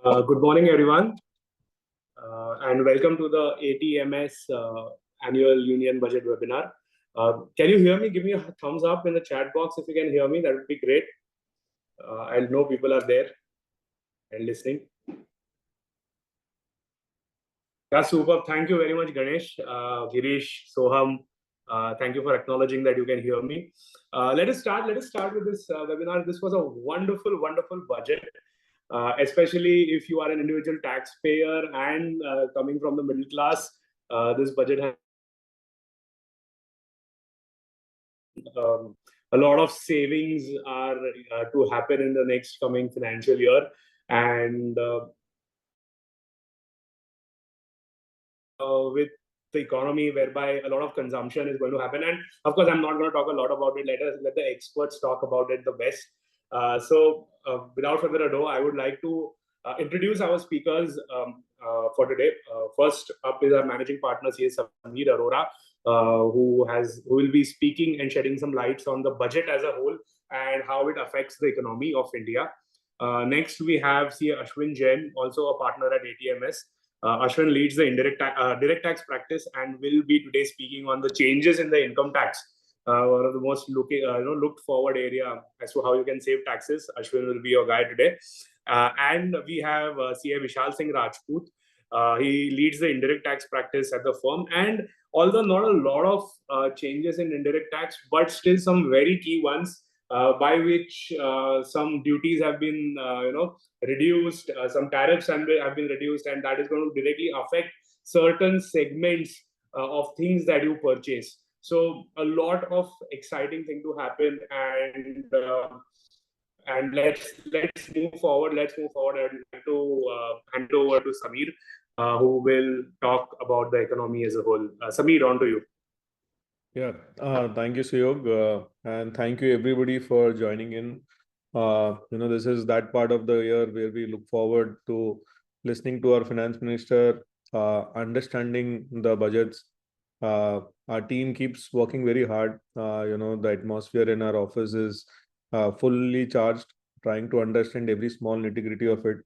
Good morning, everyone, and welcome to the ATMS Annual Union Budget Webinar. Can you hear me? Give me a thumbs up in the chat box if you can hear me. That would be great. I know people are there and listening. Yeah, super. Thank you very much, Ganesh, Girish, Soham. Thank you for acknowledging that you can hear me. Let us start with this webinar. This was a wonderful, wonderful budget. Especially if you are an individual taxpayer and coming from the middle class, this budget has a lot of savings are to happen in the next coming financial year, and with the economy, whereby a lot of consumption is going to happen. And of course, I'm not going to talk a lot about it. Let the experts talk about it the best. Without further ado, I would like to introduce our speakers for today. First up is our managing partner, CA Sameer Arora, who will be speaking and shedding some lights on the budget as a whole and how it affects the economy of India. Next, we have CA Ashwin Jain, also a partner at ATMS. Ashwin leads the direct tax practice and will be today speaking on the changes in the income tax, one of the most looked forward area as to how you can save taxes. Ashwin will be your guy today. And we have CA Vishal Singh Rajput. He leads the indirect tax practice at the firm. And although not a lot of changes in indirect tax, but still some very key ones by which some duties have been reduced, some tariffs have been reduced, and that is going to directly affect certain segments of things that you purchase. So a lot of exciting thing to happen, and let's move forward. I'd like to hand over to Sameer, who will talk about the economy as a whole. Sameer, on to you. Yeah, thank you, Suyog, and thank you everybody for joining in. This is that part of the year where we look forward to listening to our finance minister, understanding the budgets. Our team keeps working very hard. The atmosphere in our office is fully charged, trying to understand every small nitty-gritty of it,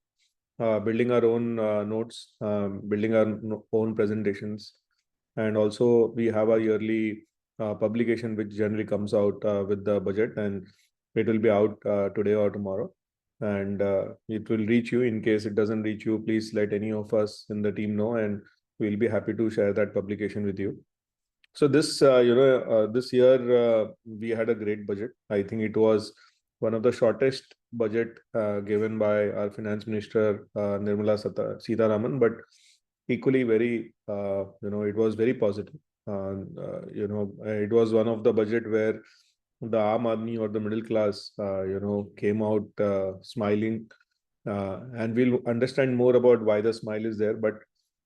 building our own notes, building our own presentations. And also we have a yearly publication which generally comes out with the budget, and it will be out today or tomorrow, and it will reach you. In case it doesn't reach you, please let any of us in the team know, and we'll be happy to share that publication with you. So this this year we had a great budget. I think it was one of the shortest budget given by our finance minister Nirmala Sitharaman, but equally very it was very positive. It was one of the budget where the Aam Aadmi or the middle class came out smiling, and we'll understand more about why the smile is there. But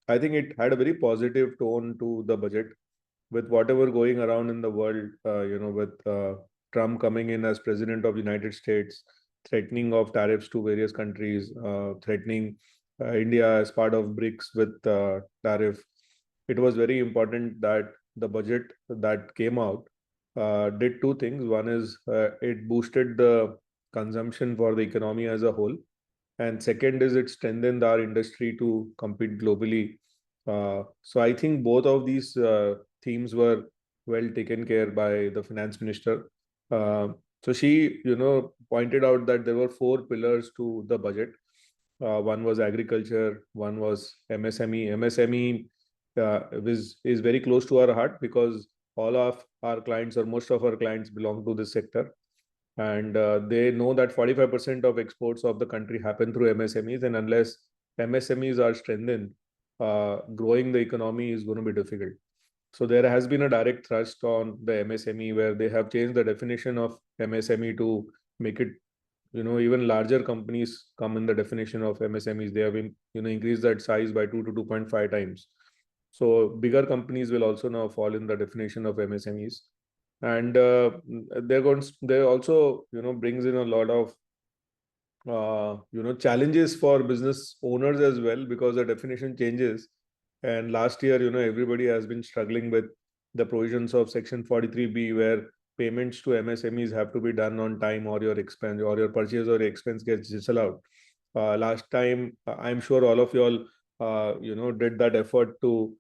I think it had a very positive tone to the budget, with whatever going around in the world, with Trump coming in as president of the United States, threatening of tariffs to various countries, threatening India as part of BRICS with tariff. It was very important that the budget that came out did two things. One is it boosted the consumption for the economy as a whole. And second is it strengthened our industry to compete globally. So I think both of these themes were well taken care by the finance minister. So she, pointed out that there were four pillars to the budget. One was agriculture, one was MSME. MSME is very close to our heart because all of our clients, or most of our clients, belong to this sector. And they know that 45% of exports of the country happen through MSMEs. And unless MSMEs are strengthened, growing the economy is going to be difficult. So there has been a direct thrust on the MSME, where they have changed the definition of MSME to make it, even larger companies come in the definition of MSMEs. They have been, increased that size by 2 to 2.5 times. So bigger companies will also now fall in the definition of MSMEs. And they also, brings in a lot of, challenges for business owners as well, because the definition changes. And last year, everybody has been struggling with the provisions of Section 43B, where payments to MSMEs have to be done on time, or your expense or your purchase or expense gets disallowed. Last time, I'm sure all of you all, did that effort to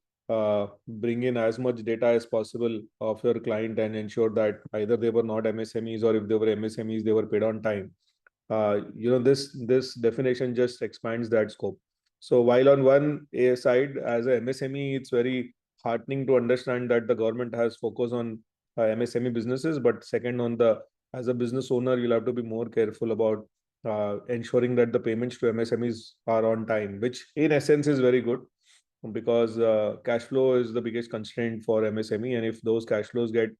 bring in as much data as possible of your client and ensure that either they were not MSMEs, or if they were MSMEs, they were paid on time. This definition just expands that scope. So while on one side, as a MSME, it's very heartening to understand that the government has focus on MSME businesses, but second, on the as a business owner, you'll have to be more careful about ensuring that the payments to MSMEs are on time, which in essence is very good, because cash flow is the biggest constraint for MSME, and if those cash flows get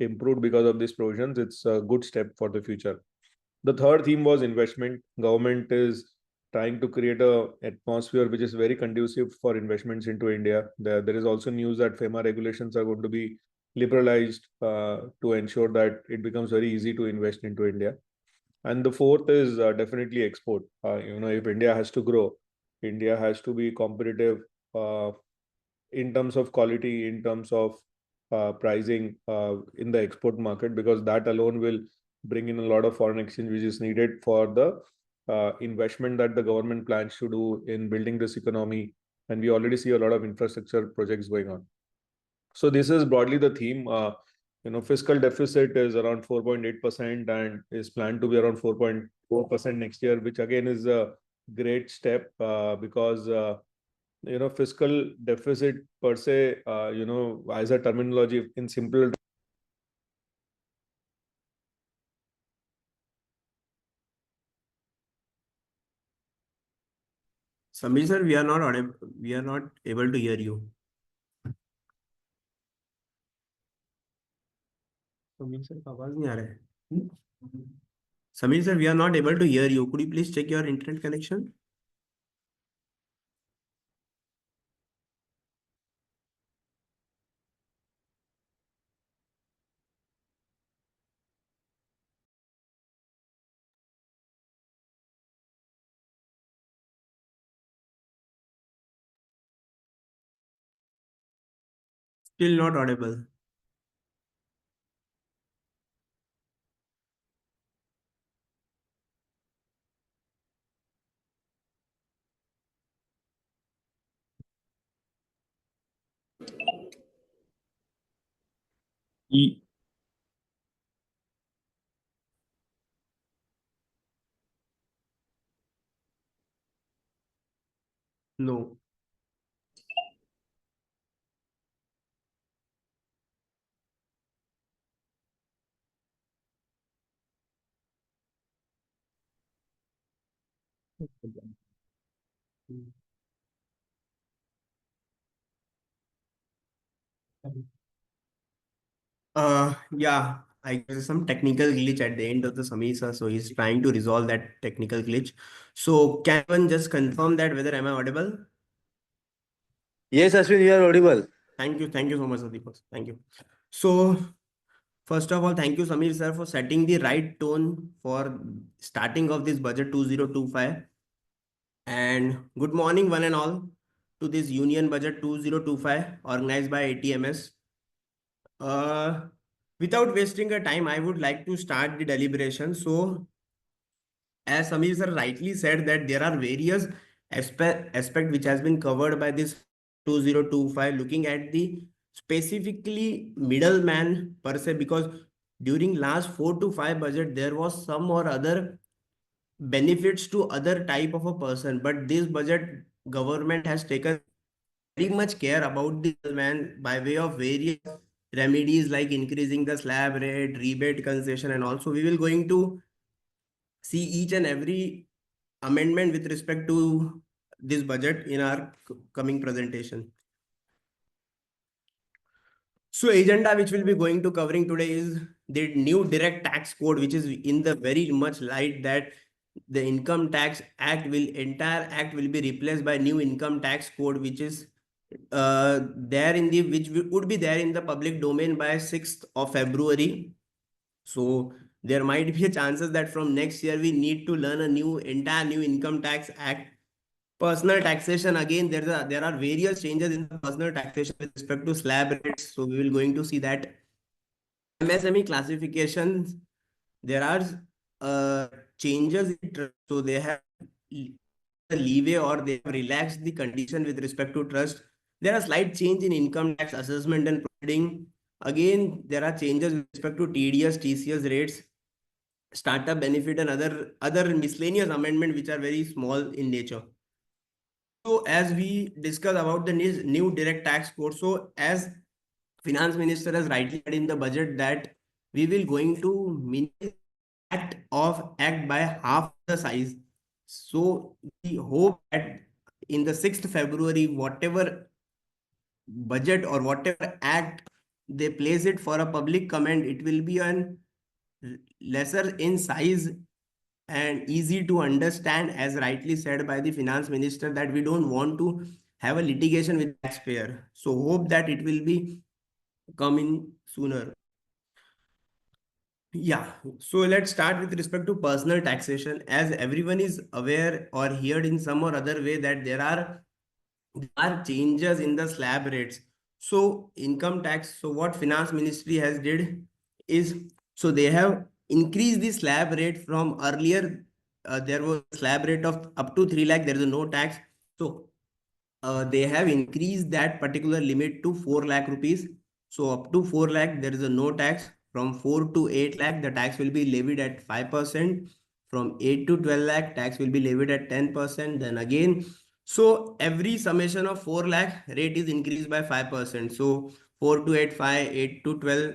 improved because of these provisions, it's a good step for the future. The third theme was investment. Government is trying to create a atmosphere which is very conducive for investments into India. There is also news that FEMA regulations are going to be liberalized to ensure that it becomes very easy to invest into India. And the fourth is definitely export. If India has to grow, India has to be competitive uh, in terms of quality, in terms of pricing in the export market, because that alone will bring in a lot of foreign exchange which is needed for the investment that the government plans to do in building this economy. And we already see a lot of infrastructure projects going on. So this is broadly the theme. Fiscal deficit is around 4.8% and is planned to be around 4.4% next year, which again is a great step because fiscal deficit per se, as a terminology in simple. Samir sir, we are not audible. We are not able to hear you. Sameer sir का आवाज नहीं आ रहा है. Samir sir, we are not able to hear you. Could you please check your internet connection? Still not audible. No. Yeah, I guess some technical glitch at the end of the Samir sir, so he's trying to resolve that technical glitch. So can one just confirm that whether am I audible? Yes, Ashwin, you are audible. Thank you so much, Deepak. Thank you. So first of all, thank you, Samir sir, for setting the right tone for starting of this budget 2025. And good morning, one and all, to this Union Budget 2025 organized by ATMS. Without wasting a time, I would like to start the deliberation. So, as Samir sir rightly said, that there are various aspect which has been covered by this 2025, looking at the specifically middleman per se, because during last 4 to 5 budget there was some or other benefits to other type of a person, but this budget government has taken very much care about the middleman by way of various remedies like increasing the slab rate, rebate concession, and also we will going to see each and every amendment with respect to this budget in our coming presentation. So agenda which we'll be going to covering today is the new direct tax code, which is in the very much light that the income tax act entire act will be replaced by new income tax code, which is there in the which would be there in the public domain by 6th of February. So there might be a chances that from next year we need to learn a entire new income tax act. Personal taxation, again, there are various changes in the personal taxation with respect to slab rates. So we will going to see that. MSME classifications, there are changes. So they have leeway or they have relaxed the condition with respect to trust. There are slight change in income tax assessment and proceeding. Again, there are changes with respect to TDS, TCS rates, startup benefit, and other miscellaneous amendment which are very small in nature. So as we discuss about the new direct tax code, so as finance minister has rightly said in the budget that we will going to minimize act by half the size. So we hope that in the 6th February, whatever budget or whatever act they place it for a public comment, it will be an lesser in size and easy to understand, as rightly said by the finance minister, that we don't want to have a litigation with taxpayer. So hope that it will be coming sooner. Yeah, so let's start with respect to personal taxation. As everyone is aware or heard in some or other way that there are changes in the slab rates. So income tax, so what finance ministry has did is, so they have increased the slab rate from earlier, there was a slab rate of up to 3 lakh, there is no tax. So they have increased that particular limit to 4 lakh rupees. So up to 4 lakh, there is a no tax. From 4 to 8 lakh, the tax will be levied at 5%. From 8 to 12 lakh, tax will be levied at 10%. Then again, so every summation of 4 lakh rate is increased by 5%. So 4 to 8, 5, 8 to 12,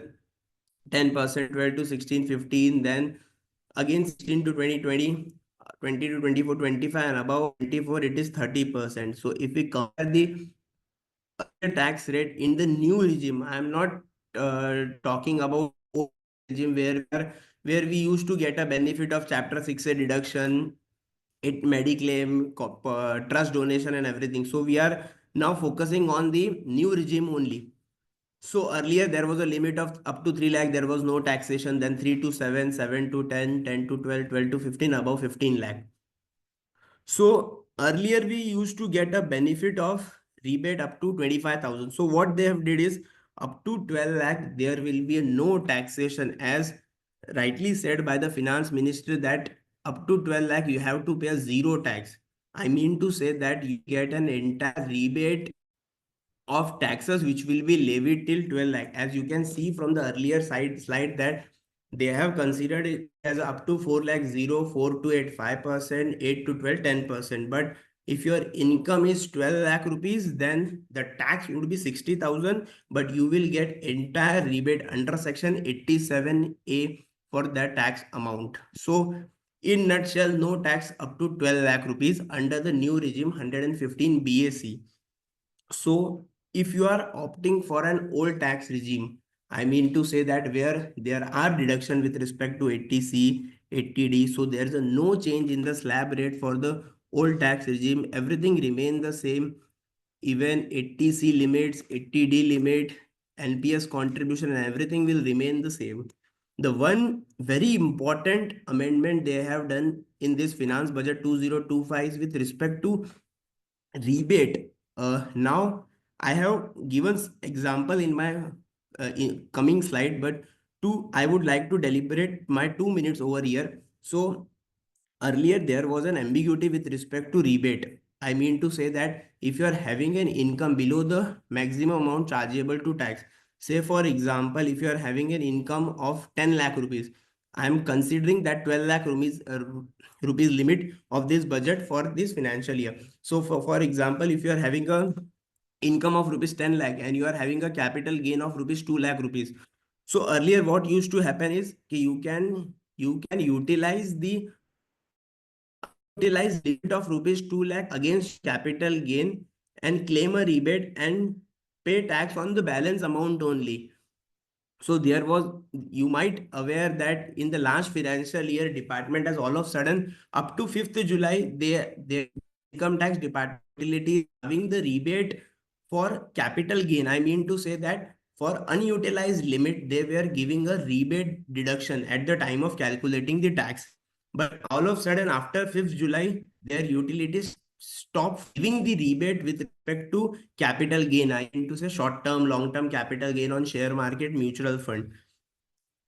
10%, 12 to 16, 15, then again 16 to 20, 20, 20 to 24, 25, and above 24, it is 30%. So if we compare the tax rate in the new regime, I am not talking about old regime where we used to get a benefit of Chapter 6A deduction, it mediclaim, trust donation and everything. So we are now focusing on the new regime only. So earlier there was a limit of up to 3 lakh, there was no taxation, then 3 to 7, 7 to 10, 10 to 12, 12 to 15, above 15 lakh. So earlier we used to get a benefit of rebate up to 25,000. So what they have did is up to 12 lakh, there will be no taxation, as rightly said by the finance minister that up to 12 lakh, you have to pay a zero tax. I mean to say that you get an entire rebate of taxes which will be levied till 12 lakh. As you can see from the earlier slide that they have considered it as up to 4 lakh 0, 4 to 8, 5%, 8 to 12, 10%. But if your income is 12 lakh rupees, then the tax would be 60,000, but you will get entire rebate under section 87A for that tax amount. So in nutshell, no tax up to 12 lakh rupees under the new regime 115 BAC. So if you are opting for an old tax regime, I mean to say that where there are deduction with respect to 80C, 80D, so there's a no change in the slab rate for the old tax regime. Everything remain the same. Even 80C limits, 80D limit, NPS contribution, and everything will remain the same. The one very important amendment they have done in this finance budget 2025 is with respect to rebate. Now I have given example in my coming slide, but I would like to deliberate my 2 minutes over here. So earlier there was an ambiguity with respect to rebate. I mean to say that if you are having an income below the maximum amount chargeable to tax, say for example, if you are having an income of 10 lakh rupees, I am considering that 12 lakh rupees limit of this budget for this financial year. So for example, if you are having a income of rupees 10 lakh and you are having a capital gain of rupees 2 lakh rupees. So earlier what used to happen is you can utilize the limit of rupees 2 lakh against capital gain and claim a rebate and pay tax on the balance amount only. So there was, you might aware that in the last financial year, department has all of a sudden up to 5th July, their income tax department is having the rebate for capital gain. I mean to say that for unutilized limit, they were giving a rebate deduction at the time of calculating the tax. But all of a sudden after 5th July, their utilities stop giving the rebate with respect to capital gain. I mean to say short-term, long-term capital gain on share market, mutual fund.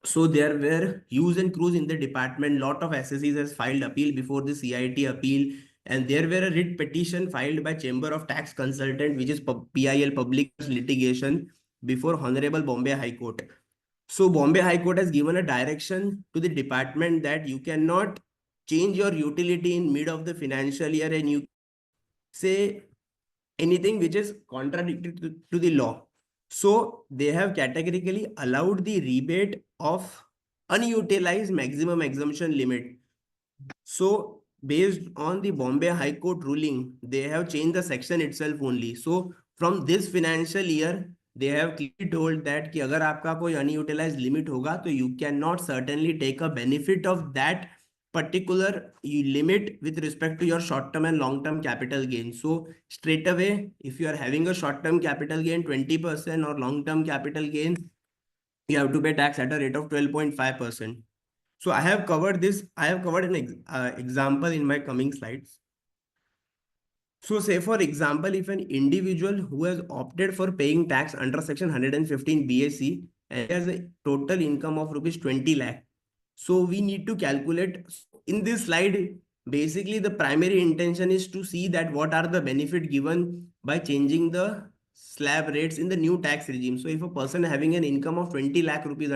So there were hues and crews in the department. Lot of SSEs has filed appeal before the CIT appeal. and there were a writ petition filed by Chamber of Tax Consultant, which is PIL, Public Litigation, before Honorable Bombay High Court. So Bombay High Court has given a direction to the department that you cannot change your utility in mid of the financial year and you say anything which is contradictory to the law. So they have categorically allowed the rebate of unutilized maximum exemption limit. So based on the Bombay High Court ruling, they have changed the section itself only. So from this financial year, they have clearly told that कि अगर आपका कोई unutilized limit होगा तो you cannot certainly take a benefit of that particular limit with respect to your short-term and long-term capital gain. So straight away, if you are having a short-term capital gain 20% or long-term capital gain, you have to pay tax at a rate of 12.5%. So I have covered this. I have covered an example in my coming slides. So say for example, if an individual who has opted for paying tax under section 115 BAC and has a total income of rupees 20 lakh. So we need to calculate in this slide. Basically, the primary intention is to see that what are the benefit given by changing the slab rates in the new tax regime. So if a person having an income of 20 lakh rupees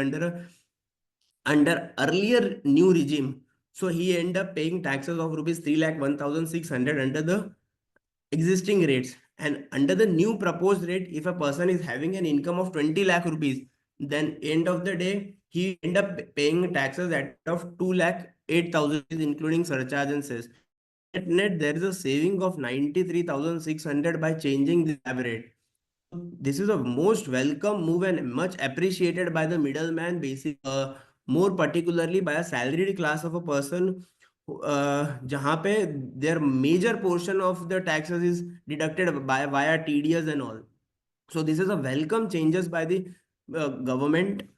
under earlier new regime, so he end up paying taxes of rupees 3,01,600 under the existing rates, and under the new proposed rate, if a person is having an income of 20 lakh rupees, then end of the day he end up paying taxes at of 2,08,000 including surcharge and cess. Net there is a saving of 93,600 by changing the slab rate. This is a most welcome move and much appreciated by the middleman, more particularly by a salaried class of a person, जहाँ पे their major portion of the taxes is deducted by via TDS and all. So this is a welcome changes by the government.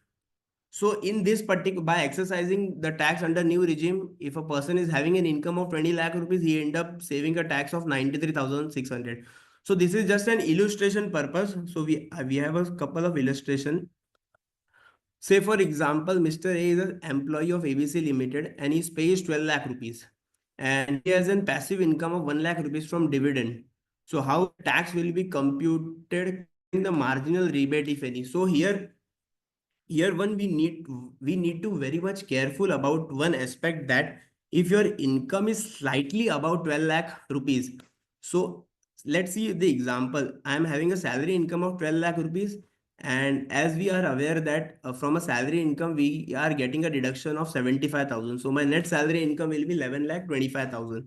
So in this particular, by exercising the tax under new regime, if a person is having an income of 20 lakh rupees, he end up saving a tax of 93,600. So this is just an illustration purpose. So we have a couple of illustration. Say for example, Mr. A is an employee of ABC Limited and his pay is 12 lakh rupees and he has a passive income of 1 lakh rupees from dividend. So how tax will be computed in the marginal rebate, if any? So here one we need to very much careful about one aspect, that if your income is slightly about 12 lakh rupees, so let's see the example. I am having a salary income of 12 lakh rupees, and as we are aware that from a salary income we are getting a deduction of 75,000, so my net salary income will be 11,25,000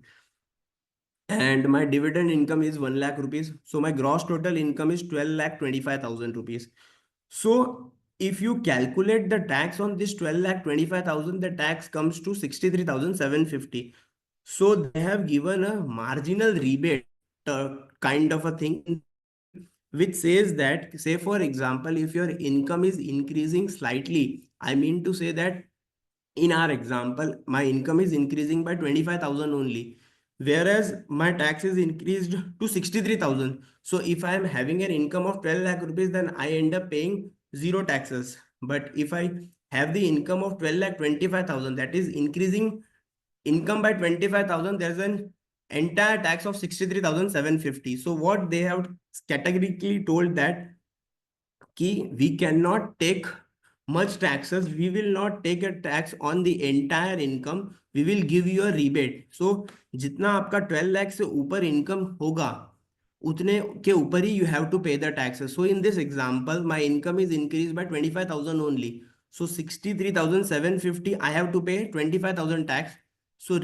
and my dividend income is 1 lakh rupees, so my gross total income is 12,25,000 rupees. So if you calculate the tax on this 12,25,000, the tax comes to 63,750. So they have given a marginal rebate kind of a thing, which says that, say for example, if your income is increasing slightly, I mean to say that in our example, my income is increasing by 25,000 only, whereas my tax is increased to 63,000. So if I am having an income of 12 lakh rupees, then I end up paying zero taxes. But if I have the income of 12,25,000, that is increasing income by 25,000, there's an entire tax of 63,750. So what they have categorically told that we cannot take much taxes, we will not take a tax on the entire income, we will give you a rebate. So जितना आपका 12 lakh से ऊपर income होगा उतने के ऊपर ही you have to pay the taxes. So in this example, my income is increased by 25,000 only. So 63,750 I have to pay 25,000 tax. So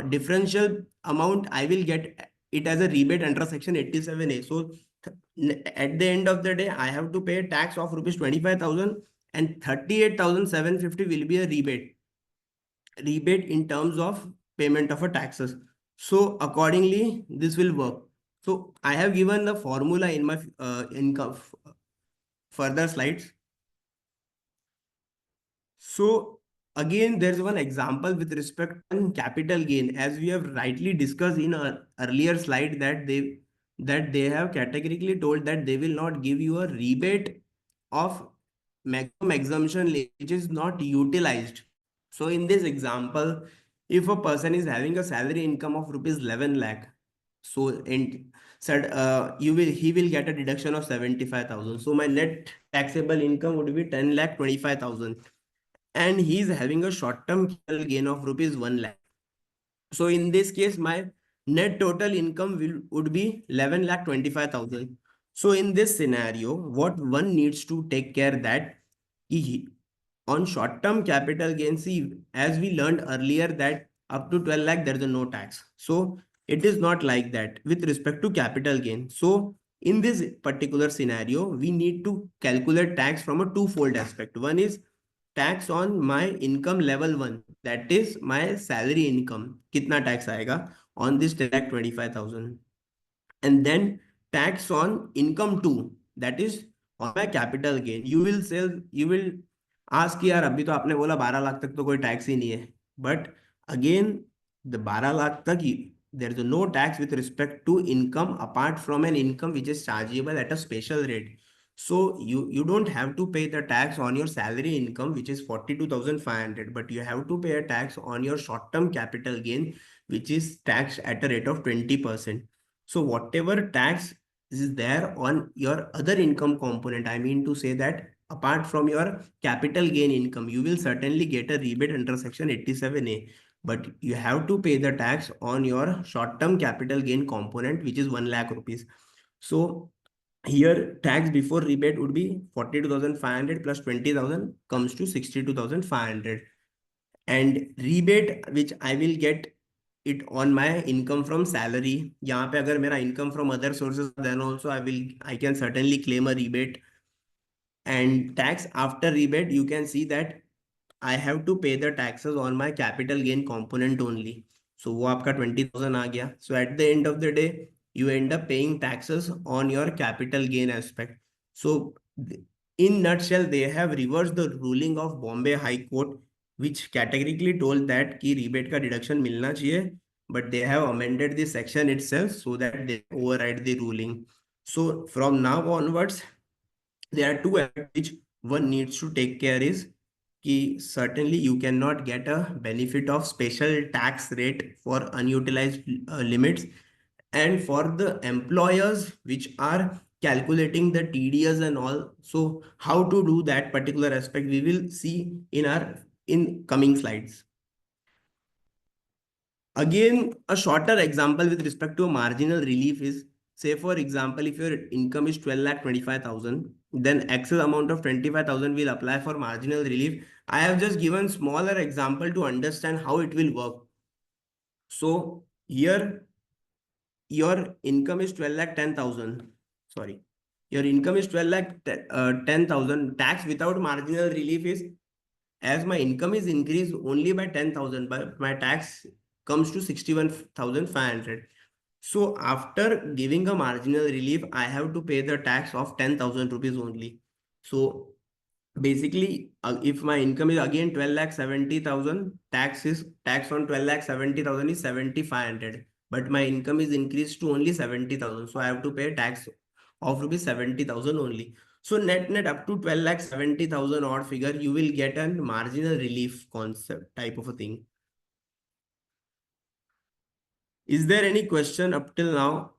differential amount I will get it as a rebate under section 87A. So at the end of the day, I have to pay a tax of rupees 25,000 and 38,750 will be a rebate in terms of payment of a taxes. So accordingly, this will work. So I have given the formula in my further slides. So again, there's one example with respect to capital gain, as we have rightly discussed in our earlier slide that they have categorically told that they will not give you a rebate of maximum exemption which is not utilized. So in this example, if a person is having a salary income of rupees 11 lakh, so in said he will get a deduction of 75,000. So my net taxable income would be 10 lakh 25,000, and he is having a short term capital gain of rupees 1 lakh. So in this case, my net total income would be 11 lakh 25,000. So in this scenario, what one needs to take care that he, on short term capital gain, see, as we learned earlier that up to 12 lakh there is no tax. So it is not like that with respect to capital gain. So in this particular scenario, we need to calculate tax from a twofold aspect. One is tax on my income level 1, that is my salary income, kitna tax aayega on this 10,25,000. And then tax on income 2, that is on my capital gain. You will ask कि यार अभी तो आपने बोला 12 लाख तक तो कोई tax ही नहीं है, बट अगेन द 12 लाख तक there is no tax with respect to income apart from an income which is chargeable at a special rate. So you don't have to pay the tax on your salary income, which is 42,500, but you have to pay a tax on your short term capital gain, which is taxed at a rate of 20%. So whatever tax is there on your other income component, I mean to say that apart from your capital gain income, you will certainly get a rebate under section 87A, but you have to pay the tax on your short-term capital gain component, which is 1 lakh rupees. So here tax before rebate would be 42,500 plus 20,000 comes to 62,500, and rebate which I will get it on my income from salary. यहाँ पे अगर मेरा income from other sources, then also I can certainly claim a rebate. And tax after rebate, you can see that I have to pay the taxes on my capital gain component only. So वो आपका 20,000 आ गया. So at the end of the day, you end up paying taxes on your capital gain aspect. So in nutshell, they have reversed the ruling of Bombay High Court, which categorically told that कि rebate का deduction मिलना चाहिए, but they have amended the section itself so that they override the ruling. So from now onwards, there are two aspects which one needs to take care is कि certainly you cannot get a benefit of special tax rate for unutilized limits, and for the employers which are calculating the TDS and all. So how to do that particular aspect we will see in coming slides. Again, a shorter example with respect to a marginal relief is, say for example, if your income is 12 lakh 25,000, then excess amount of 25,000 will apply for marginal relief. I have just given smaller example to understand how it will work. So here your income is 12 lakh 10,000. Sorry, your income is 12 lakh 10,000. Tax without marginal relief is, as my income is increased only by 10,000, but my tax comes to 61,500. So after giving a marginal relief, I have to pay the tax of 10,000 rupees only. So basically, if my income is again 12 lakh 70,000, tax on 12 lakh 70,000 is 7,500, but my income is increased to only 70,000. So I have to pay tax of rupees 70,000 only. So net up to 12 lakh 70,000 odd figure, you will get a marginal relief concept type of a thing. Is there any question up till now?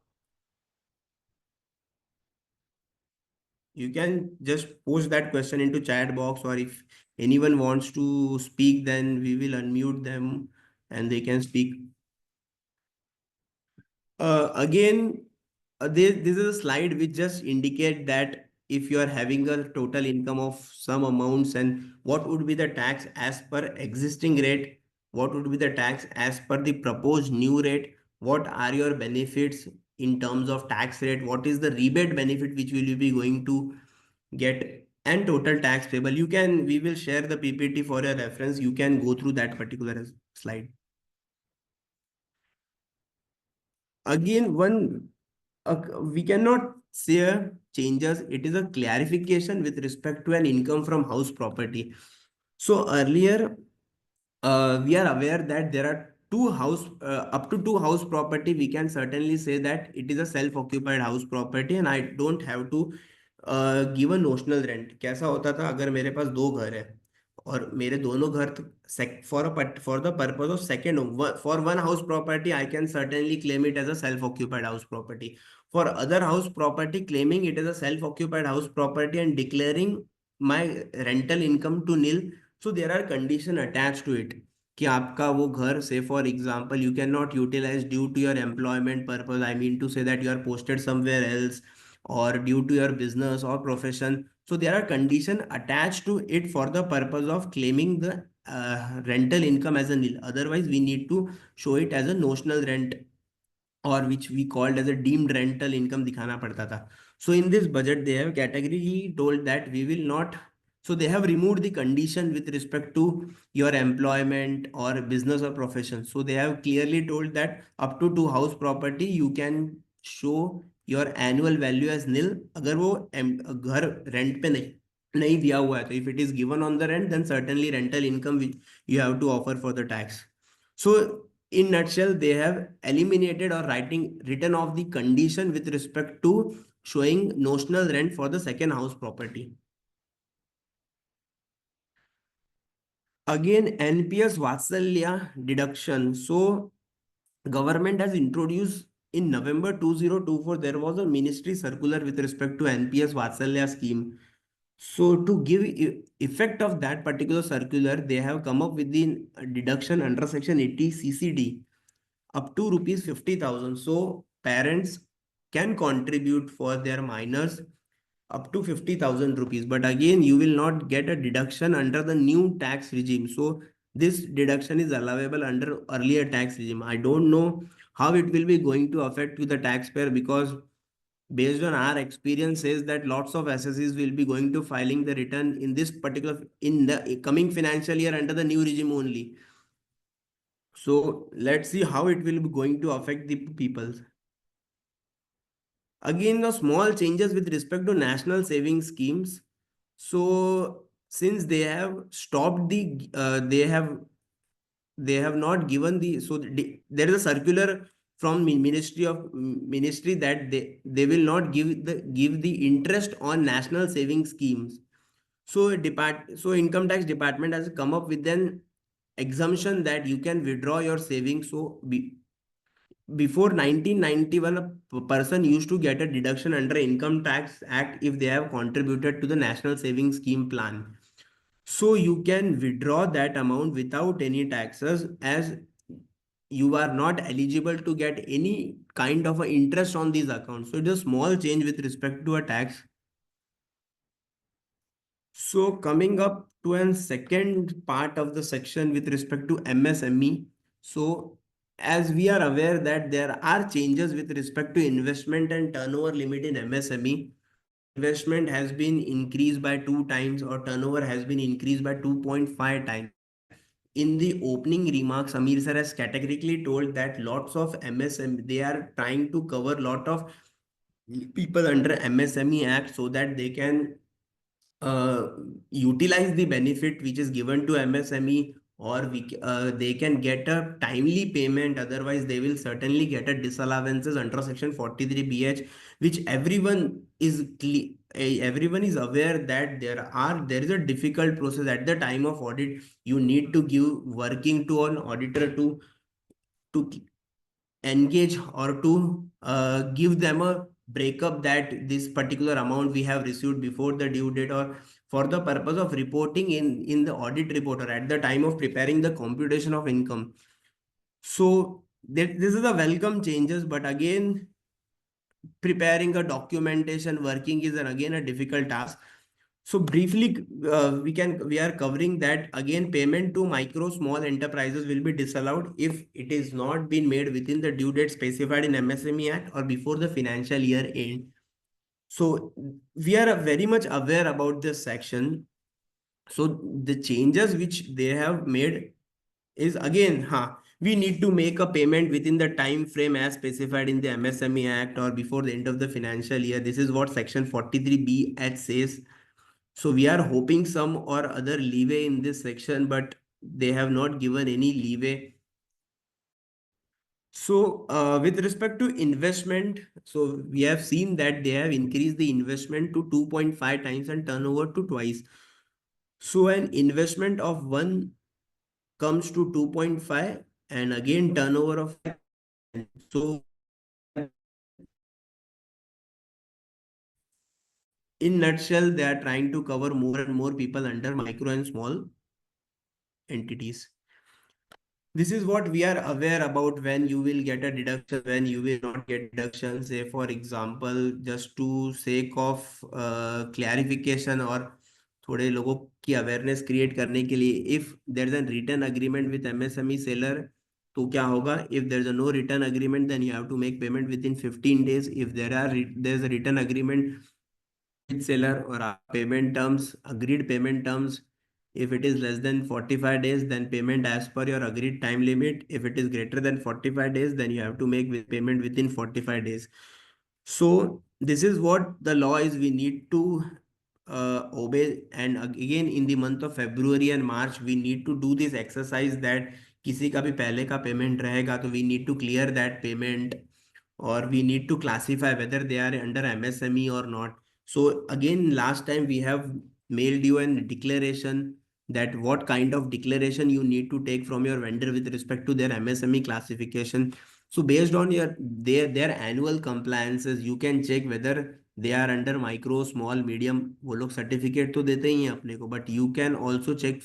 You can just post that question into chat box, or if anyone wants to speak, then we will unmute them and they can speak. Again, this is a slide which just indicate that if you are having a total income of some amounts, and what would be the tax as per existing rate, what would be the tax as per the proposed new rate, what are your benefits in terms of tax rate, what is the rebate benefit which will you be going to get, and total tax payable. We will share the PPT for your reference. You can go through that particular slide. Again, we cannot say changes. It is a clarification with respect to an income from house property. So earlier, we are aware that there are up to two house property. We can certainly say that it is a self-occupied house property, and I don't have to give a notional rent. कैसा होता था अगर मेरे पास दो घर है और मेरे दोनों घर for the purpose of second home, for one house property I can certainly claim it as a self occupied house property. For other house property, claiming it as a self occupied house property and declaring my rental income to nil, so there are condition attached to it कि आपका वो घर, say for example you cannot utilize due to your employment purpose, I mean to say that you are posted somewhere else, or due to your business or profession. So there are conditions attached to it for the purpose of claiming the rental income as a nil. Otherwise, we need to show it as a notional rent, or which we called as a deemed rental income दिखाना पड़ता था. So in this budget, they have categorically told that we will not. So they have removed the condition with respect to your employment or business or profession. So they have clearly told that up to 2 house property you can show your annual value as nil अगर वो घर rent पे नहीं दिया हुआ है. तो if it is given on the rent, then certainly rental income which you have to offer for the tax. So in nutshell, they have eliminated or written off the condition with respect to showing notional rent for the second house property. Again, NPS Vatsalya deduction. So government has introduced in November 2024, there was a ministry circular with respect to NPS Vatsalya scheme. So to give effect of that particular circular, they have come up with the deduction under section 80 CCD up to rupees 50,000. So parents can contribute for their minors up to 50,000 rupees. But again, you will not get a deduction under the new tax regime. So this deduction is allowable under earlier tax regime. I don't know how it will be going to affect to the taxpayer, because based on our experience says that lots of SSEs will be going to filing the return in this particular in the coming financial year under the new regime only. So let's see how it will be going to affect the people. Again, the small changes with respect to national saving schemes. So since they have stopped they have not given there is a circular from ministry that they will not give the interest on national saving schemes. So income tax department has come up with an exemption that you can withdraw your savings. So before 1991, a person used to get a deduction under Income Tax Act if they have contributed to the National Savings Scheme plan. So you can withdraw that amount without any taxes, as you are not eligible to get any kind of a interest on these accounts. So it is a small change with respect to a tax. So coming up to a second part of the section with respect to MSME. So as we are aware that there are changes with respect to investment and turnover limit in MSME. So investment has been increased by 2 times, or turnover has been increased by 2.5 times. In the opening remarks, Amir sir has categorically told that lots of MSME, they are trying to cover lot of people under MSME Act so that they can uh, utilize the benefit which is given to MSME, or they can get a timely payment. Otherwise, they will certainly get a disallowances under section 43BH, which everyone is aware that there is a difficult process at the time of audit. You need to give working to an auditor to engage or to give them a breakup that this particular amount we have received before the due date, or for the purpose of reporting in the audit report, or at the time of preparing the computation of income. So this is a welcome changes, but again, preparing a documentation working is again a difficult task. So briefly, we are covering that again. Payment to micro small enterprises will be disallowed if it is not been made within the due date specified in MSME Act or before the financial year end. So we are very much aware about this section. So the changes which they have made is again, we need to make a payment within the time frame as specified in the MSME Act or before the end of the financial year. This is what section 43BH says. So we are hoping some or other leeway in this section, but they have not given any leeway. So with respect to investment, so we have seen that they have increased the investment to 2.5 times and turnover to twice. So an investment of 1 comes to 2.5, and again turnover of 5. So in nutshell, they are trying to cover more and more people under micro and small entities. This is what we are aware about, when you will get a deduction, when you will not get deduction. Say for example, just to sake of clarification और थोड़े लोगों की awareness create करने के लिए, if there is a written agreement with MSME seller, तो क्या होगा? If there is a no written agreement, then you have to make payment within 15 days. If there is a written agreement with seller or payment terms, agreed payment terms, if it is less than 45 days, then payment as per your agreed time limit. If it is greater than 45 days, then you have to make payment within 45 days. So this is what the law is. We need to obey. And again, in the month of February and March, we need to do this exercise, that किसी का भी पहले का payment रहेगा तो we need to clear that payment, or we need to classify whether they are under MSME or not. So again, last time we have mailed you a declaration, that what kind of declaration you need to take from your vendor with respect to their MSME classification. So based on their annual compliances, you can check whether they are under micro, small, medium. वो लोग certificate तो देते ही हैं अपने को, but you can also check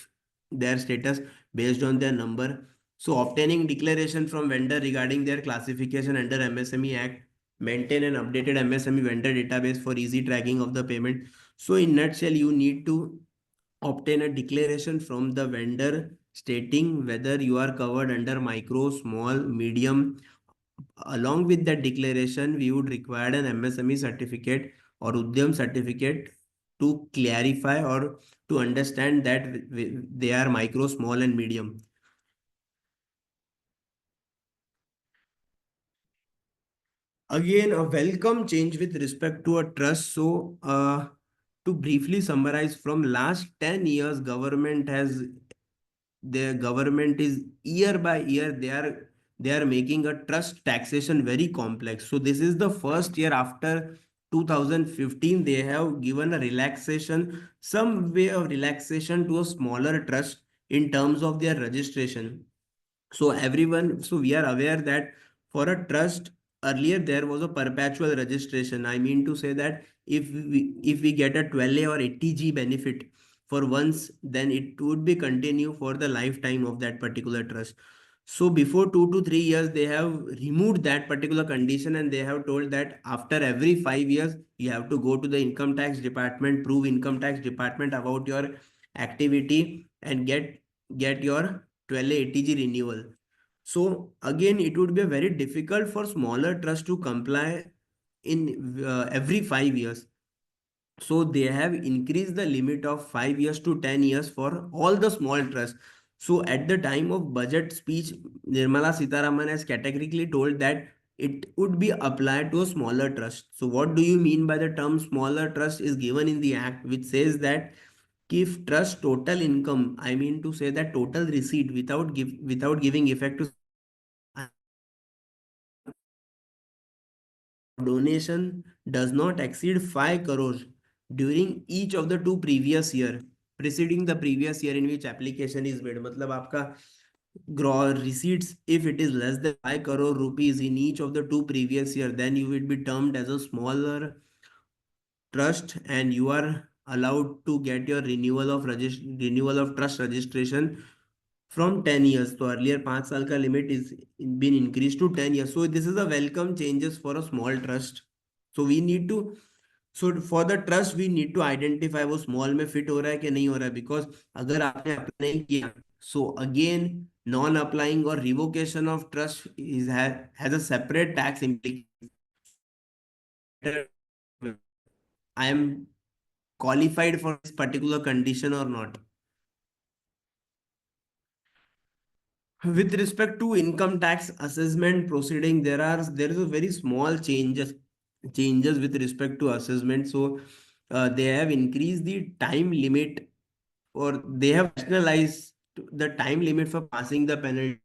their status based on their number. So obtaining declaration from vendor regarding their classification under MSME Act, maintain an updated MSME vendor database for easy tracking of the payment. So in nutshell, you need to obtain a declaration from the vendor stating whether you are covered under micro, small, medium. Along with that declaration, we would require an MSME certificate or Udyam certificate to clarify or to understand that they are micro, small, and medium. Again, a welcome change with respect to a trust. So, to briefly summarize, from last 10 years, the government is year by year, they are making a trust taxation very complex. So this is the first year after 2015 they have given a relaxation, some way of relaxation to a smaller trust in terms of their registration. So we are aware that for a trust, earlier there was a perpetual registration. I mean to say that if we get a 12A or 80G benefit for once, then it would be continue for the lifetime of that particular trust. So before 2 to 3 years, they have removed that particular condition, and they have told that after every 5 years, you have to go to the income tax department, prove income tax department about your activity, and get your 12A 80G renewal. So again, it would be very difficult for smaller trusts to comply in every 5 years. So they have increased the limit of 5 years to 10 years for all the small trusts. So at the time of budget speech, Nirmala Sitharaman has categorically told that it would be applied to a smaller trust. So what do you mean by the term smaller trust is given in the act, which says that if trust total income, I mean to say that total receipt without giving effect to donation does not exceed 5 crores during each of the 2 previous year preceding the previous year in which application is made. मतलब आपका gross receipts, if it is less than 5 crore rupees in each of the 2 previous year, then you will be termed as a smaller trust, and you are allowed to get your renewal of trust registration from 10 years. So earlier 5 साल का limit is been increased to 10 years. So this is a welcome changes for a small trust. So we need to, so for the trust we need to identify वो small में fit हो रहा है कि नहीं हो रहा है, because अगर आपने apply नहीं किया, so again non applying or revocation of trust has a separate tax implication. I am qualified for this particular condition or not. With respect to income tax assessment proceeding, there is a very small changes with respect to assessment. So they have increased the time limit, or they have rationalized the time limit for passing the penalty.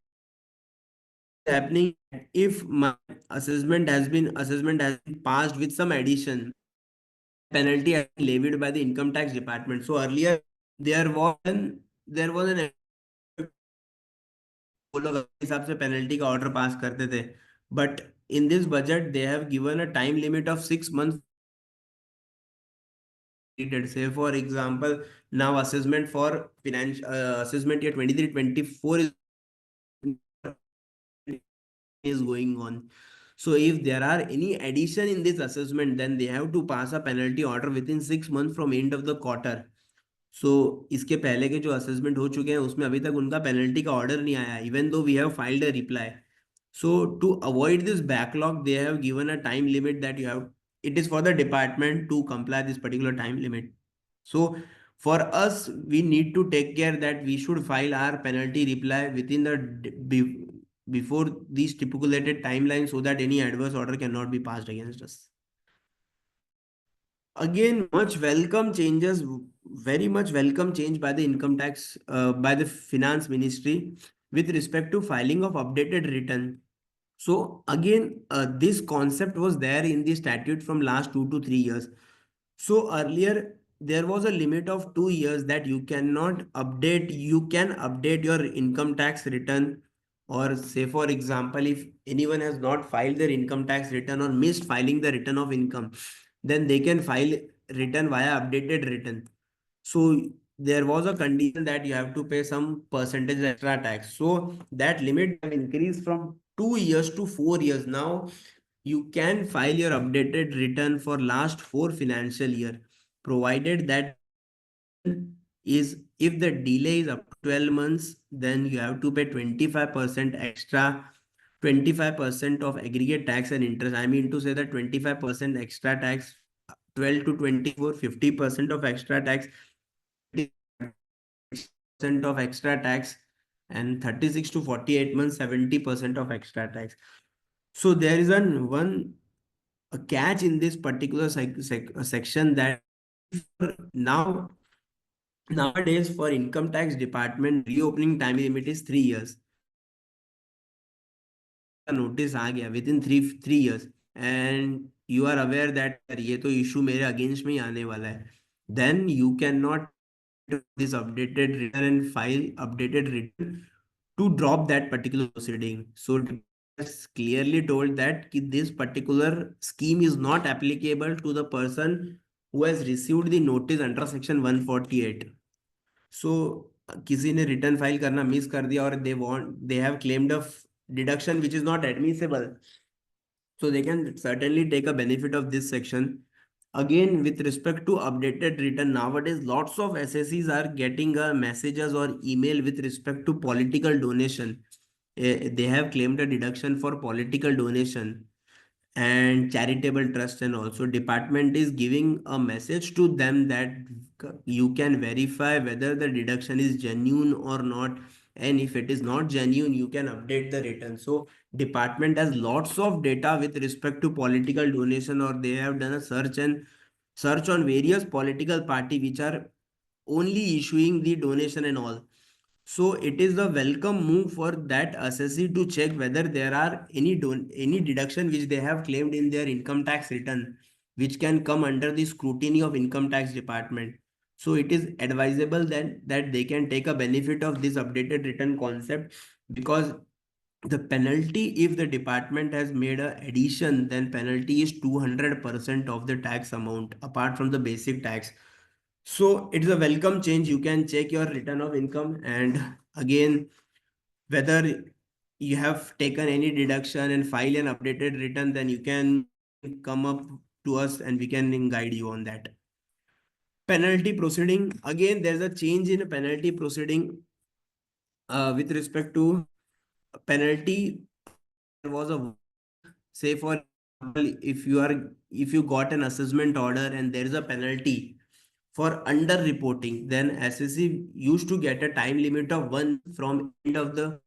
Happening if my assessment has been passed with some addition, penalty has been levied by the income tax department. So earlier there was an वो लोग अपने हिसाब से penalty का order pass करते थे, but in this budget they have given a time limit of 6 months needed. Say for example, now assessment for financial assessment year 23-24 is going on. So if there are any addition in this assessment, then they have to pass a penalty order within 6 months from end of the quarter. सो इसके पहले के जो assessment हो चुके हैं उसमें अभी तक उनका पेनल्टी का ऑर्डर नहीं आया, even though we have filed a reply. So to avoid this backlog they have given a time limit that you have, it is for the department to comply this particular time limit. So for us we need to take care that we should file our penalty reply within the before these stipulated timelines so that any adverse order cannot be passed against us. Again, much welcome changes, very much welcome change by the income tax, by the finance ministry with respect to filing of updated return. So again, this concept was there in the statute from last 2 to 3 years. So earlier there was a limit of 2 years that you cannot update, you can update your income tax return, or say for example, if anyone has not filed their income tax return or missed filing the return of income, then they can file return via updated return. So there was a condition that you have to pay some percentage extra tax. So that limit have increased from 2 years to 4 years. Now you can file your updated return for last 4 financial year, provided that is if the delay is up to 12 months, then you have to pay 25% extra, 25% of aggregate tax and interest. I mean to say that 25% extra tax, 12 to 24, 50% of extra tax, 30% of extra tax, and 36 to 48 months, 70% of extra tax. So there is a catch in this particular section that now nowadays for income tax department reopening time limit is 3 years. Notice आ गया within three years and you are aware that ये तो issue मेरे against में ही आने वाला है, then you cannot this updated return and file updated return to drop that particular proceeding. So it's clearly told that this particular scheme is not applicable to the person who has received the notice under section 148. So किसी ने return file करना miss कर दिया और they have claimed a deduction which is not admissible, so they can certainly take a benefit of this section. Again, with respect to updated return, nowadays lots of SSEs are getting messages or email with respect to political donation. They have claimed a deduction for political donation and charitable trust, and also department is giving a message to them that you can verify whether the deduction is genuine or not, and if it is not genuine you can update the return. So department has lots of data with respect to political donation, or they have done a search on various political party which are only issuing the donation and all. So it is a welcome move for that assessee to check whether there are any deduction which they have claimed in their income tax return, which can come under the scrutiny of income tax department. So it is advisable that they can take a benefit of this updated return concept, because the penalty, if the department has made a addition, then penalty is 200% of the tax amount apart from the basic tax. So it's a welcome change. You can check your return of income, and again, whether you have taken any deduction and file an updated return, then you can come up to us and we can guide you on that. Penalty proceeding. Again, there's a change in penalty proceeding with respect to penalty. There was a, say for example, if you got an assessment order and there is a penalty for underreporting, then SSC used to get a time limit of 1 from end of the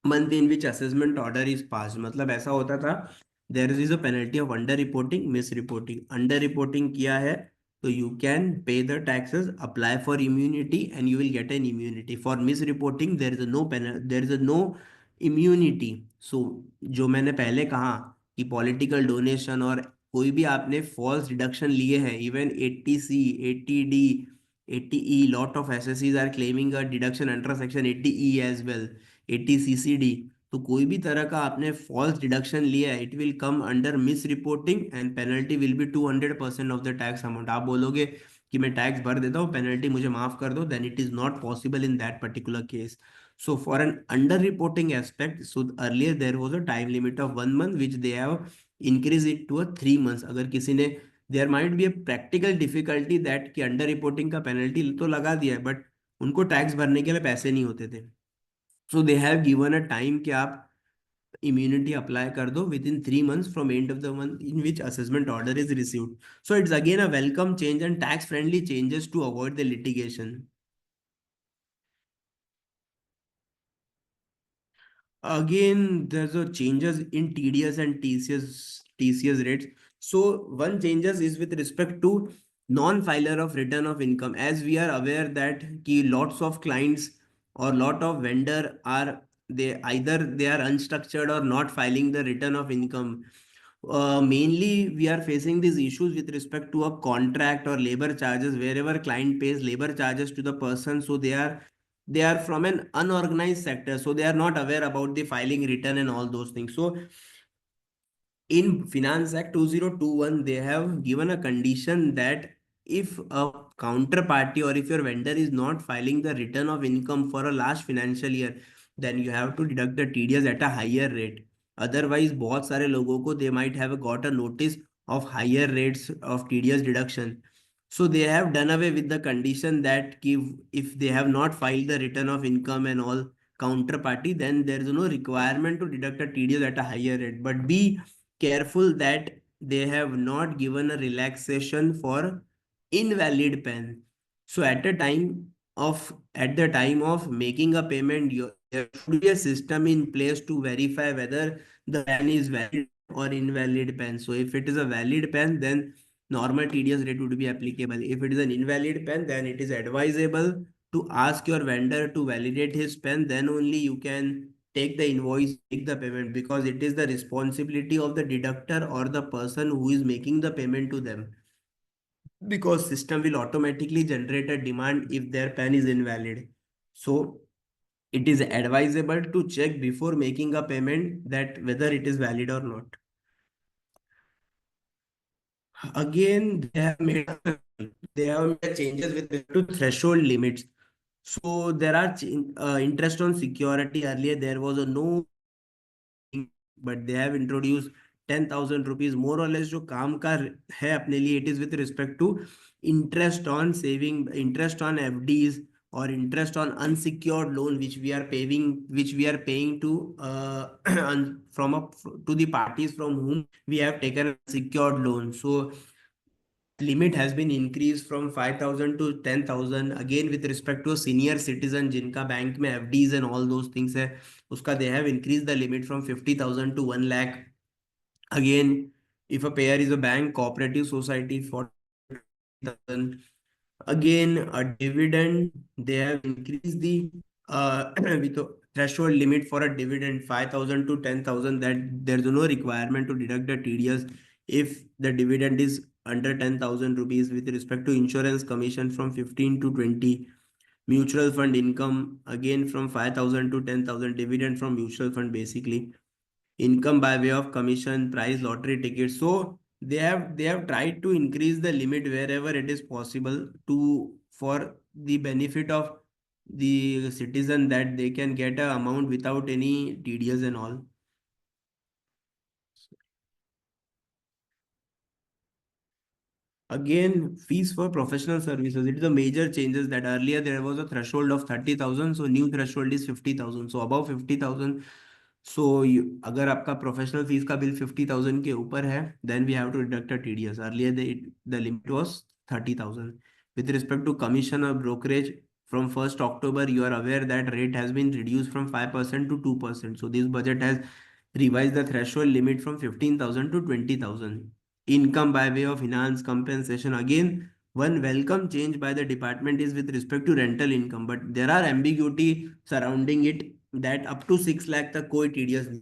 month in which assessment order is passed. मतलब ऐसा होता था, there is a penalty of underreporting, misreporting. Underreporting किया है तो you can pay the taxes, apply for immunity and you will get an immunity. For misreporting there is a no penalty, there is a no immunity. So जो मैंने पहले कहा कि political donation और कोई भी आपने फॉल्स डिडक्शन लिए हैं, even 80C 80D 80E, lot of SSCs are claiming a deduction under section 80E as well, 80CCD. तो कोई भी तरह का आपने false deduction लिया है, it will come under misreporting and penalty will be 200% of the tax amount. आप बोलोगे कि मैं टैक्स भर देता हूँ, पेनल्टी मुझे माफ कर दो, then it is not possible in that particular case. So for an under reporting aspect, so earlier there was a time limit of 1 month which they have increased it to a 3 months. अगर किसी ने there might be a practical difficulty that कि under reporting का penalty तो लगा दिया है but उनको टैक्स भरने के लिए पैसे नहीं होते थे. So they have given a time कि आप इम्यूनिटी अप्लाई कर दो within 3 months from end of the month in which assessment order is received. So it's again a welcome change and tax friendly changes to avoid the litigation. Again, there's a changes in TDS and TCS rates. So one changes is with respect to non-filer of return of income. As we are aware that ki lots of clients or lot of vendor are they either they are unstructured or not filing the return of income. Mainly we are facing these issues with respect to a contract or labor charges wherever client pays labor charges to the person. So they are from an unorganized sector, so they are not aware about the filing return and all those things. So in Finance Act 2021, they have given a condition that if a counterparty or if your vendor is not filing the return of income for a last financial year, then you have to deduct the TDS at a higher rate. Otherwise, बहुत सारे लोगों को they might have got a notice of higher rates of TDS deduction. So they have done away with the condition that if they have not filed the return of income and all counterparty, then there is no requirement to deduct a TDS at a higher rate. But be careful that they have not given a relaxation for invalid pen. So at the time of making a payment, there should be a system in place to verify whether the pen is valid or invalid pen. So if it is a valid pen, then normal TDS rate would be applicable. If it is an invalid pen, then it is advisable to ask your vendor to validate his pen. Then only you can take the invoice, take the payment, because it is the responsibility of the deductor or the person who is making the payment to them. Because system will automatically generate a demand if their pen is invalid. So it is advisable to check before making a payment that whether it is valid or not. Again, they have made changes with respect to threshold limits. So there are interest on security. Earlier there was a no, but they have introduced 10,000 rupees more or less. जो काम का है अपने लिए, it is with respect to interest on saving, interest on FDs or interest on unsecured loan which we are paying to to the parties from whom we have taken a secured loan. So limit has been increased from 5,000 to 10,000. Again with respect to a senior citizen जिनका bank में FDs and all those things है, उसका they have increased the limit from 50,000 to 1 lakh. Again, if a payer is a bank, cooperative society, 40,000. Again, a dividend, they have increased the with a threshold limit for a dividend 5,000 to 10,000, that there's no requirement to deduct the TDS if the dividend is under 10,000 rupees. With respect to insurance commission from 15 to 20, mutual fund income again from 5,000 to 10,000, dividend from mutual fund basically, income by way of commission, prize lottery tickets. So they have tried to increase the limit wherever it is possible to for the benefit of the citizen, that they can get a amount without any TDS and all. Again, fees for professional services. It is a major changes that earlier there was a threshold of 30,000. So new threshold is 50,000. So above 50,000. So अगर आपका professional fees का bill 50,000 के ऊपर है, then we have to deduct a TDS. Earlier the limit was 30,000. With respect to commission or brokerage, from 1st October, you are aware that rate has been reduced from 5% to 2%. So this budget has revised the threshold limit from 15,000 to 20,000. Income by way of finance compensation. Again, one welcome change by the department is with respect to rental income, but there are ambiguity surrounding it that up to 6 lakh तक कोई TDS नहीं.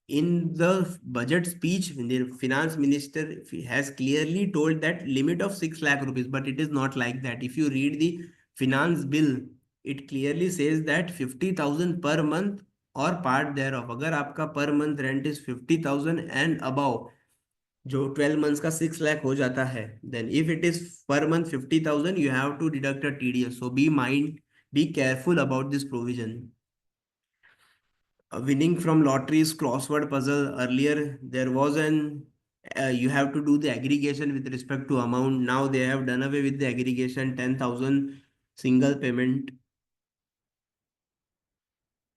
in the budget speech, the finance minister has clearly told that limit of 6 lakh rupees, but it is not like that. If you read the finance bill, it clearly says that 50,000 per month or part thereof. अगर आपका per month rent is 50,000 and above, जो 12 months का 6 lakh हो जाता है, then if it is per month 50,000, you have to deduct a TDS. So be careful about this provision. Winning from lotteries crossword puzzle. Earlier there was an you have to do the aggregation with respect to amount. Now they have done away with the aggregation. 10,000 single payment.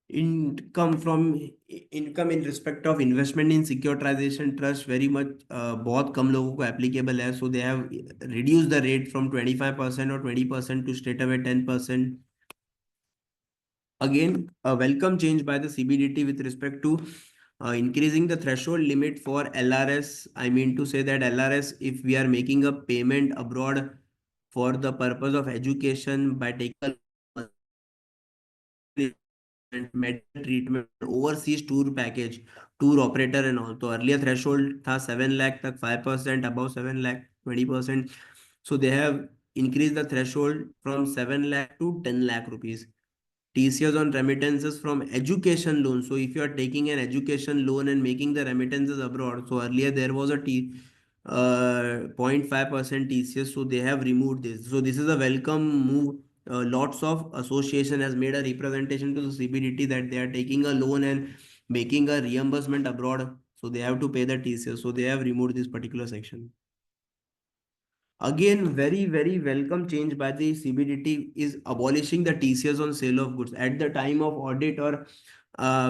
Income in respect of investment in securitization trust very much बहुत कम लोगों को applicable है. So they have reduced the rate from 25% or 20% to straight away 10%. Again, a welcome change by the CBDT with respect to increasing the threshold limit for LRS. I mean to say that LRS, if we are making a payment abroad for the purpose of education by taking medical treatment, overseas tour package, tour operator and all. तो earlier threshold था 7 lakh तक 5%, above 7 lakh 20%. So they have increased the threshold from 7 lakh to 10 lakh rupees. TCS on remittances from education loan. So if you are taking an education loan and making the remittances abroad, so earlier there was a 0.5% TCS, so they have removed this. So this is a welcome move. Lots of association has made a representation to the CBDT that they are taking a loan and making a reimbursement abroad, so they have to pay the TCS. So they have removed this particular section. Again, very welcome change by the CBDT is abolishing the TCS on sale of goods. At the time of audit or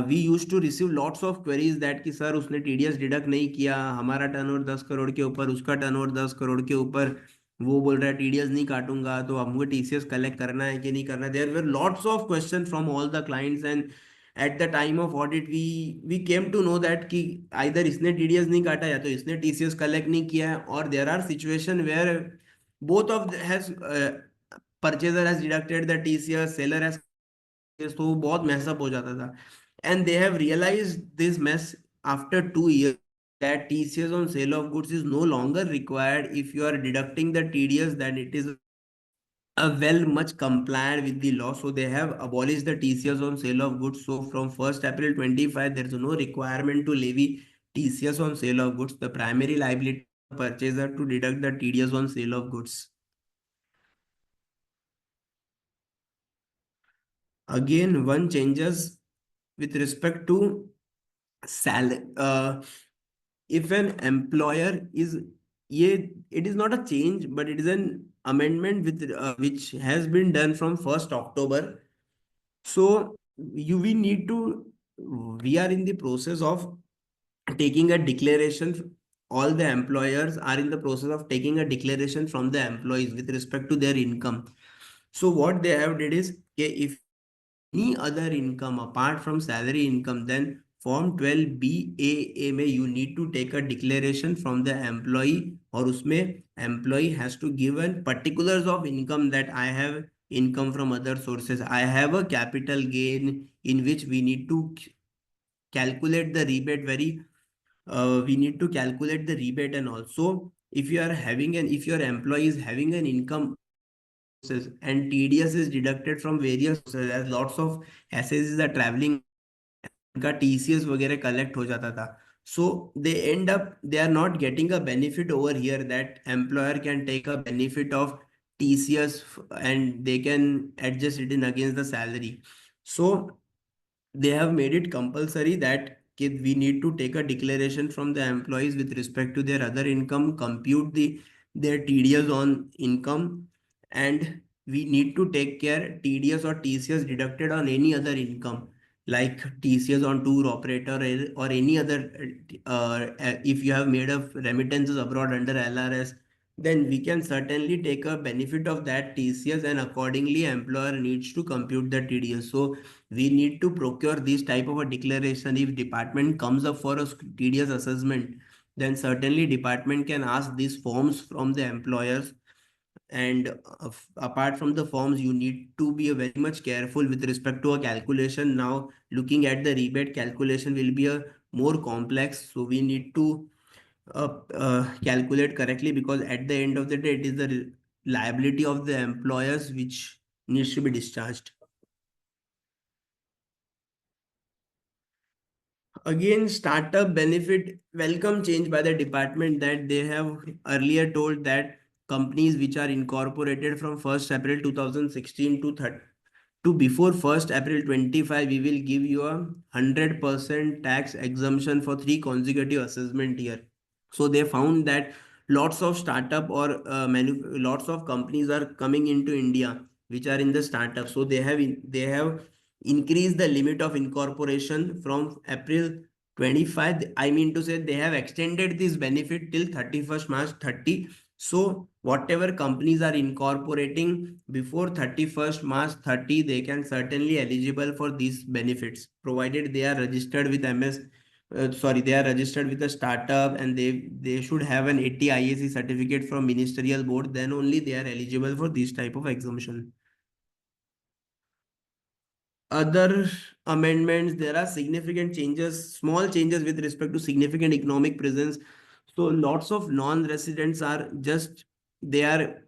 we used to receive lots of queries that कि sir उसने TDS deduct नहीं किया, हमारा turnover 10 crore के ऊपर, उसका turnover 10 crore के ऊपर, वो बोल रहा है TDS नहीं काटूंगा, तो हमको TCS कलेक्ट करना है कि नहीं करना है. There were lots of questions from all the clients, and at the time of audit we came to know that कि either इसने TDS नहीं काटा या तो इसने TCS कलेक्ट नहीं किया है, और there are situation where both of has purchaser has deducted the TCS, seller has, तो वो बहुत मैसअप हो जाता था. And they have realized this mess after 2 years that TCS on sale of goods is no longer required. If you are deducting the TDS, then it is well much compliant with the law. So they have abolished the TCS on sale of goods. So from 1st April 25, there is no requirement to levy TCS on sale of goods. The primary liability of the purchaser to deduct the TDS on sale of goods. Again, one changes with respect to salary. If an employer is, it is not a change, but it is an amendment with which has been done from 1st October. So we are in the process of taking a declaration. All the employers are in the process of taking a declaration from the employees with respect to their income. So what they have did is, okay, if any other income apart from salary income, then form 12BAA में you need to take a declaration from the employee, और उसमें employee has to give an particulars of income that I have income from other sources. I have a capital gain in which we need to calculate the rebate we need to calculate the rebate. And also if you are having if your employee is having an income and TDS is deducted from various sources, as lots of SSs are traveling, उनका TCS वगैरह collect हो जाता था. So they are not getting a benefit over here that employer can take a benefit of TCS and they can adjust it in against the salary. So they have made it compulsory that we need to take a declaration from the employees with respect to their other income, compute their TDS on income, and we need to take care TDS or TCS deducted on any other income like TCS on tour operator or any other. If you have made of remittances abroad under LRS, then we can certainly take a benefit of that TCS, and accordingly employer needs to compute the TDS. So we need to procure this type of a declaration. If department comes up for a TDS assessment, then certainly department can ask these forms from the employers. And apart from the forms, you need to be very much careful with respect to a calculation. Now looking at the rebate calculation will be a more complex, so we need to calculate correctly, because at the end of the day it is the liability of the employers which needs to be discharged. Again, startup benefit, welcome change by the department, that they have earlier told that companies which are incorporated from 1st April 2016 to before 1st April 25, we will give you a 100% tax exemption for 3 consecutive assessment year. So they found that lots of startup or lots of companies are coming into India which are in the startup. So they have increased the limit of incorporation from April 25. I mean to say they have extended this benefit till 31st March 30. So whatever companies are incorporating before 31st March 30, they can certainly eligible for these benefits, provided they are registered with they are registered with a startup, and they should have an 80 IAC certificate from ministerial board. Then only they are eligible for this type of exemption. Other amendments, there are significant changes, small changes with respect to significant economic presence. So lots of non-residents are just, they are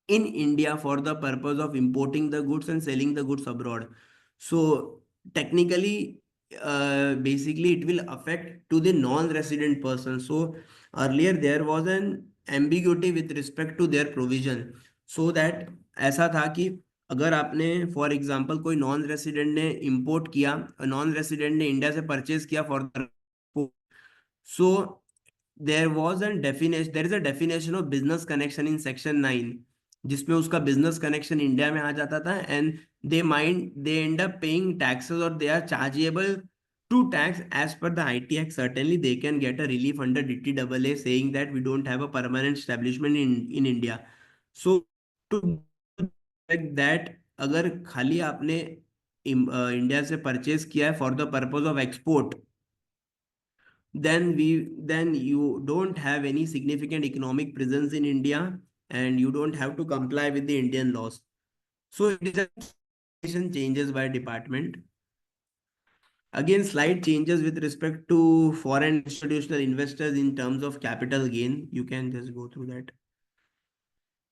in India for the purpose of importing the goods and selling the goods abroad. So technically, basically it will affect to the non-resident person. So earlier there was an ambiguity with respect to their provision, so that ऐसा था कि अगर आपने for example कोई non resident ने import किया, non resident ने India से परचेज किया for so there is a definition of business connection in section 9, जिसमें उसका business connection इंडिया में आ जाता था, and they end up paying taxes, or they are chargeable to tax as per the IT Act. Certainly they can get a relief under DTAA, saying that we don't have a permanent establishment in India. So to like that, अगर खाली आपने India से purchase किया है for the purpose of export, then you don't have any significant economic presence in India, and you don't have to comply with the Indian laws. So it is a changes by department. Again, slight changes with respect to foreign institutional investors in terms of capital gain. You can just go through that.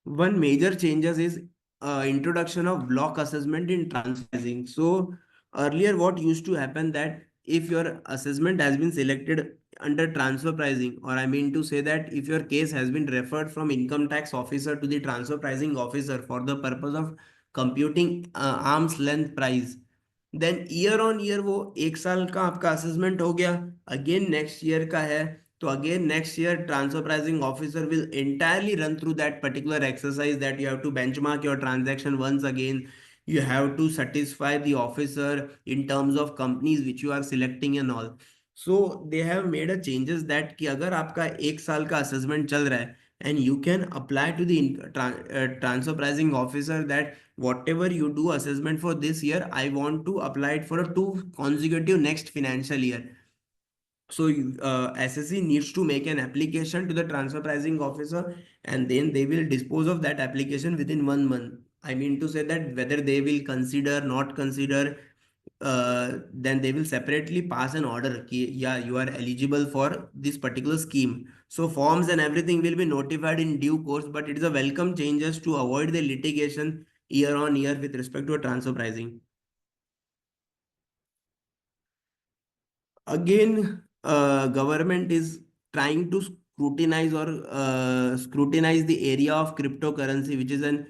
One major changes is introduction of block assessment in transfer pricing. So earlier what used to happen, that if your assessment has been selected under transfer pricing, or I mean to say that if your case has been referred from income tax officer to the transfer pricing officer for the purpose of computing arm's length price, then year on year वो 1 साल का आपका assessment हो गया, again next year का है, तो again next year transfer pricing officer will entirely run through that particular exercise, that you have to benchmark your transaction once again, you have to satisfy the officer in terms of companies which you are selecting and all. So they have made a changes that कि अगर आपका 1 साल का assessment चल रहा है, and you can apply to the transfer pricing officer that whatever you do assessment for this year, I want to apply it for a 2 consecutive next financial year. So SSC needs to make an application to the transfer pricing officer, and then they will dispose of that application within 1 month. I mean to say that whether they will consider, not consider, then they will separately pass an order. Yeah, you are eligible for this particular scheme. So forms and everything will be notified in due course, but it is a welcome changes to avoid the litigation year on year with respect to a transfer pricing. Again, government is trying to scrutinize the area of cryptocurrency, which is a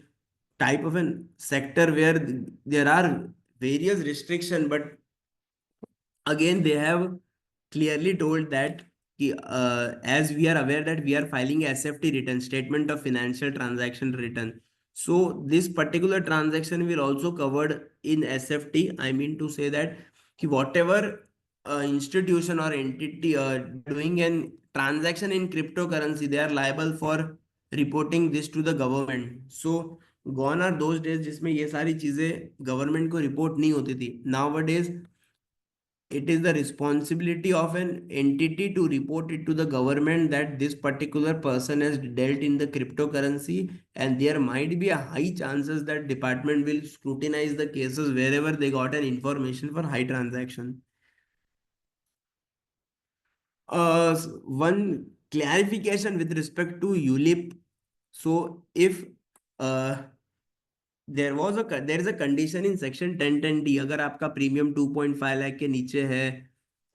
type of a sector where there are various restrictions, but again they have clearly told that as we are aware that we are filing a SFT return, statement of financial transaction return. So this particular transaction will also covered in SFT. I mean to say that whatever institution or entity doing an transaction in cryptocurrency, they are liable for reporting this to the government. So gone are those days जिसमें ये सारी चीजें government को report नहीं होती थी. Nowadays it is the responsibility of an entity to report it to the government that this particular person has dealt in the cryptocurrency, and there might be a high chances that department will scrutinize the cases wherever they got an information for high transaction. One clarification with respect to ULIP. So if there is a condition in section 1010D, अगर आपका premium 2.5 lakh के नीचे है,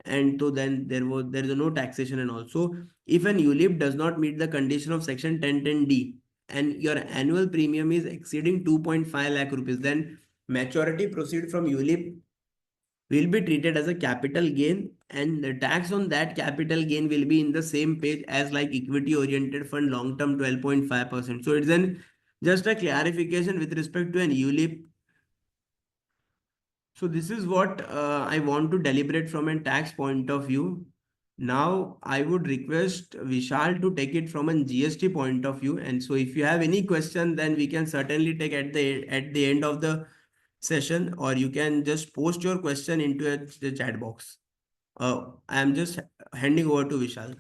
and so then there is no taxation. And also, if an ULIP does not meet the condition of section 1010D and your annual premium is exceeding 2.5 lakh rupees, then maturity proceed from ULIP will be treated as a capital gain, and the tax on that capital gain will be in the same page as like equity oriented fund long term 12.5%. So it's an just a clarification with respect to an ULIP. So this is what I want to deliberate from a tax point of view. Now I would request Vishal to take it from a GST point of view. And so if you have any question, then we can certainly take at the end of the session, or you can just post your question into the chat box. I am just handing over to Vishal.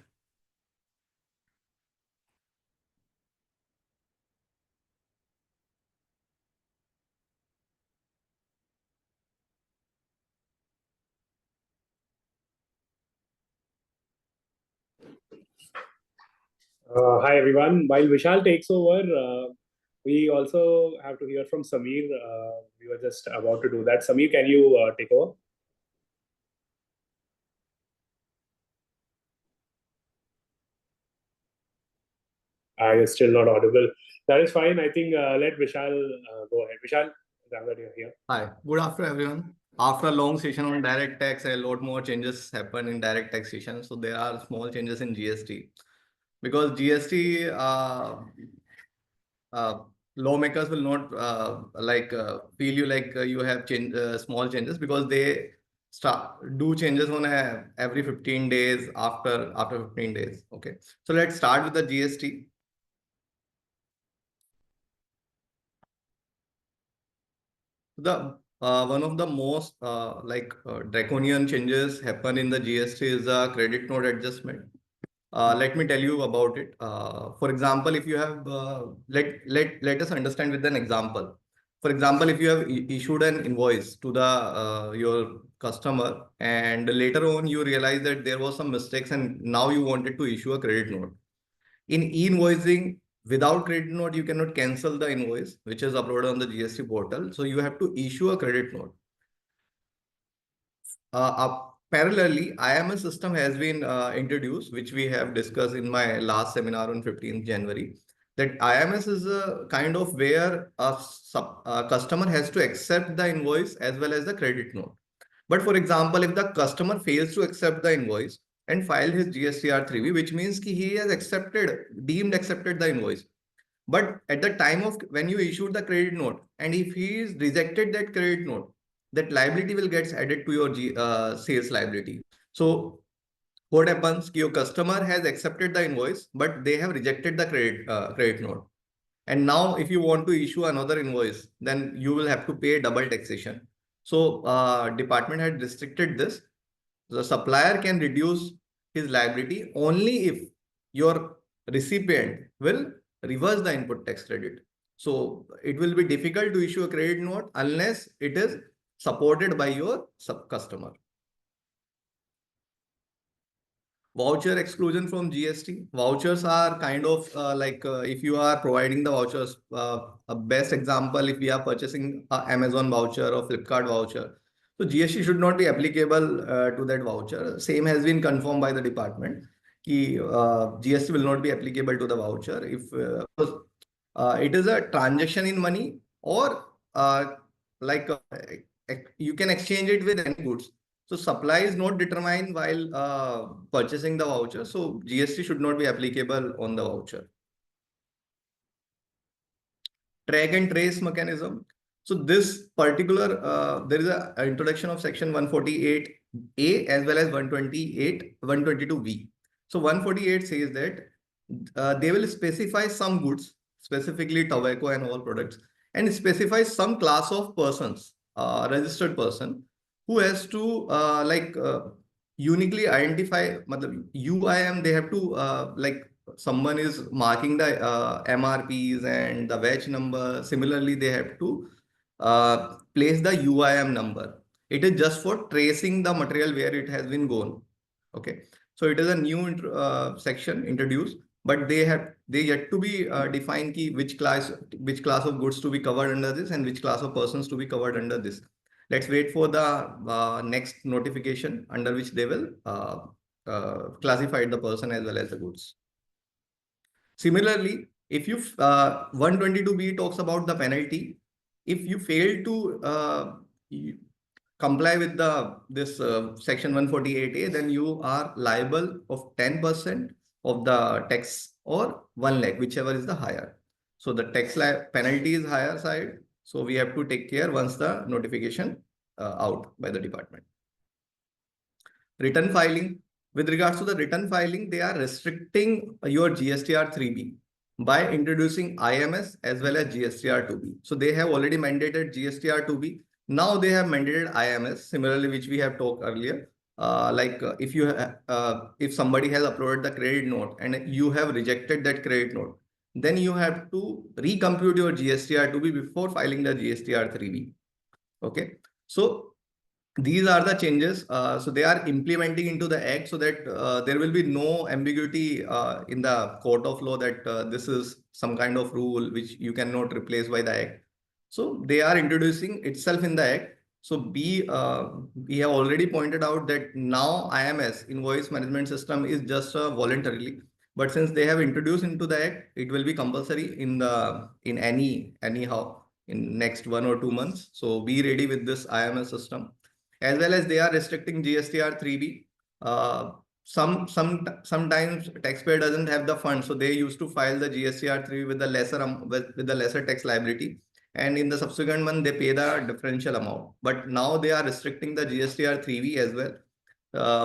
Hi everyone. While Vishal takes over, we also have to hear from Samir. We were just about to do that. Samir, can you take over? You're still not audible. That is fine. I think let Vishal go ahead. Vishal, I'm glad you're here. Hi, good afternoon, everyone. After a long session on direct tax, a lot more changes happen in direct taxation. So there are small changes in GST because GST lawmakers will not feel you like you have change small changes because they do changes on every 15 days after 15 days. Okay, so let's start with the GST. The one of the most draconian changes happen in the GST is the credit note adjustment. Let me tell you about it. For example, if you have let us understand with an example. For example, if you have issued an invoice to the your customer and later on you realize that there was some mistakes and now you wanted to issue a credit note. In e-invoicing, without credit note, you cannot cancel the invoice, which is uploaded on the GST portal. So you have to issue a credit note. Parallelly, IMS system has been introduced, which we have discussed in my last seminar on 15th January. That IMS is a kind of where a customer has to accept the invoice as well as the credit note. But for example, if the customer fails to accept the invoice and filed his GSTR 3B, which means he has deemed accepted the invoice. But at the time of when you issued the credit note, and if he is rejected that credit note, that liability will get added to your sales liability. So what happens? Your customer has accepted the invoice, but they have rejected the credit note. And now if you want to issue another invoice, then you will have to pay double taxation. So department had restricted this. The supplier can reduce his liability only if your recipient will reverse the input tax credit. So it will be difficult to issue a credit note unless it is supported by your customer. Voucher exclusion from GST. Vouchers are kind of if you are providing the vouchers, a best example, if we are purchasing Amazon voucher or Flipkart voucher, so GST should not be applicable to that voucher. Same has been confirmed by the department. GST will not be applicable to the voucher if it is a transaction in money or you can exchange it with any goods. So supply is not determined while purchasing the voucher. So GST should not be applicable on the voucher. Track and trace mechanism. So this particular, there is an introduction of section 148A as well as 122B. So 148 says that they will specify some goods, specifically tobacco and all products, and specify some class of persons, registered person, who has to uniquely identify UIM. They have to someone is marking the MRPs and the batch number. Similarly, they have to place the UIM number. It is just for tracing the material where it has been gone. Okay. So it is a new section introduced, but they yet to be defined ki which class of goods to be covered under this and which class of persons to be covered under this. Let's wait for the next notification under which they will classify the person as well as the goods. Similarly, if you 122B talks about the penalty. If you fail to comply with this section 148A, then you are liable of 10% of the tax or 1 lakh, whichever is the higher. So the tax penalty is higher side. So we have to take care once the notification out by the department. Return filing. With regards to the return filing, they are restricting your GSTR 3B by introducing IMS as well as GSTR 2B. So they have already mandated GSTR 2B. Now they have mandated IMS, similarly, which we have talked earlier. If somebody has uploaded the credit note and you have rejected that credit note, then you have to recompute your GSTR 2B before filing the GSTR 3B. Okay. So these are the changes. So they are implementing into the act so that there will be no ambiguity in the court of law that this is some kind of rule which you cannot replace by the act. So they are introducing itself in the act. So we have already pointed out that now IMS, invoice management system, is just voluntarily. But since they have introduced into the act, it will be compulsory anyhow in next 1 or 2 months. So be ready with this IMS system. As well as they are restricting GSTR 3B. Sometimes taxpayer doesn't have the fund, so they used to file the GSTR 3 with the lesser tax liability, and in the subsequent month they pay the differential amount. But now they are restricting the GSTR 3B as well.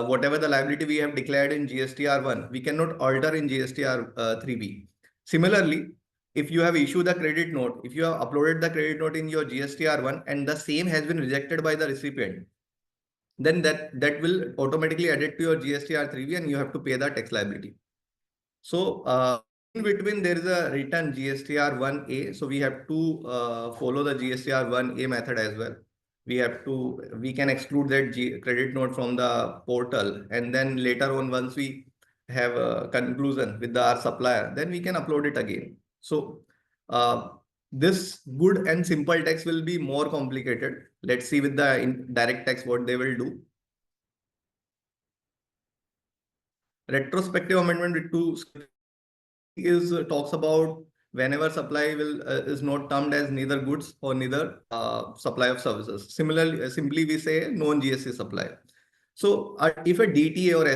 Whatever the liability we have declared in GSTR 1, we cannot alter in GSTR 3B. Similarly, if you have issued the credit note, if you have uploaded the credit note in your GSTR 1 and the same has been rejected by the recipient, then that will automatically add it to your GSTR 3B and you have to pay the tax liability. So in between there is a return GSTR 1A. So we have to follow the GSTR 1A method as well. We can exclude that credit note from the portal, and then later on, once we have a conclusion with our supplier, then we can upload it again. So this good and simple tax will be more complicated. Let's see with the indirect tax what they will do. Retrospective amendment to talks about whenever supply is not termed as neither goods or neither supply of services. Similarly, simply we say non-GST supply. So if a DTA or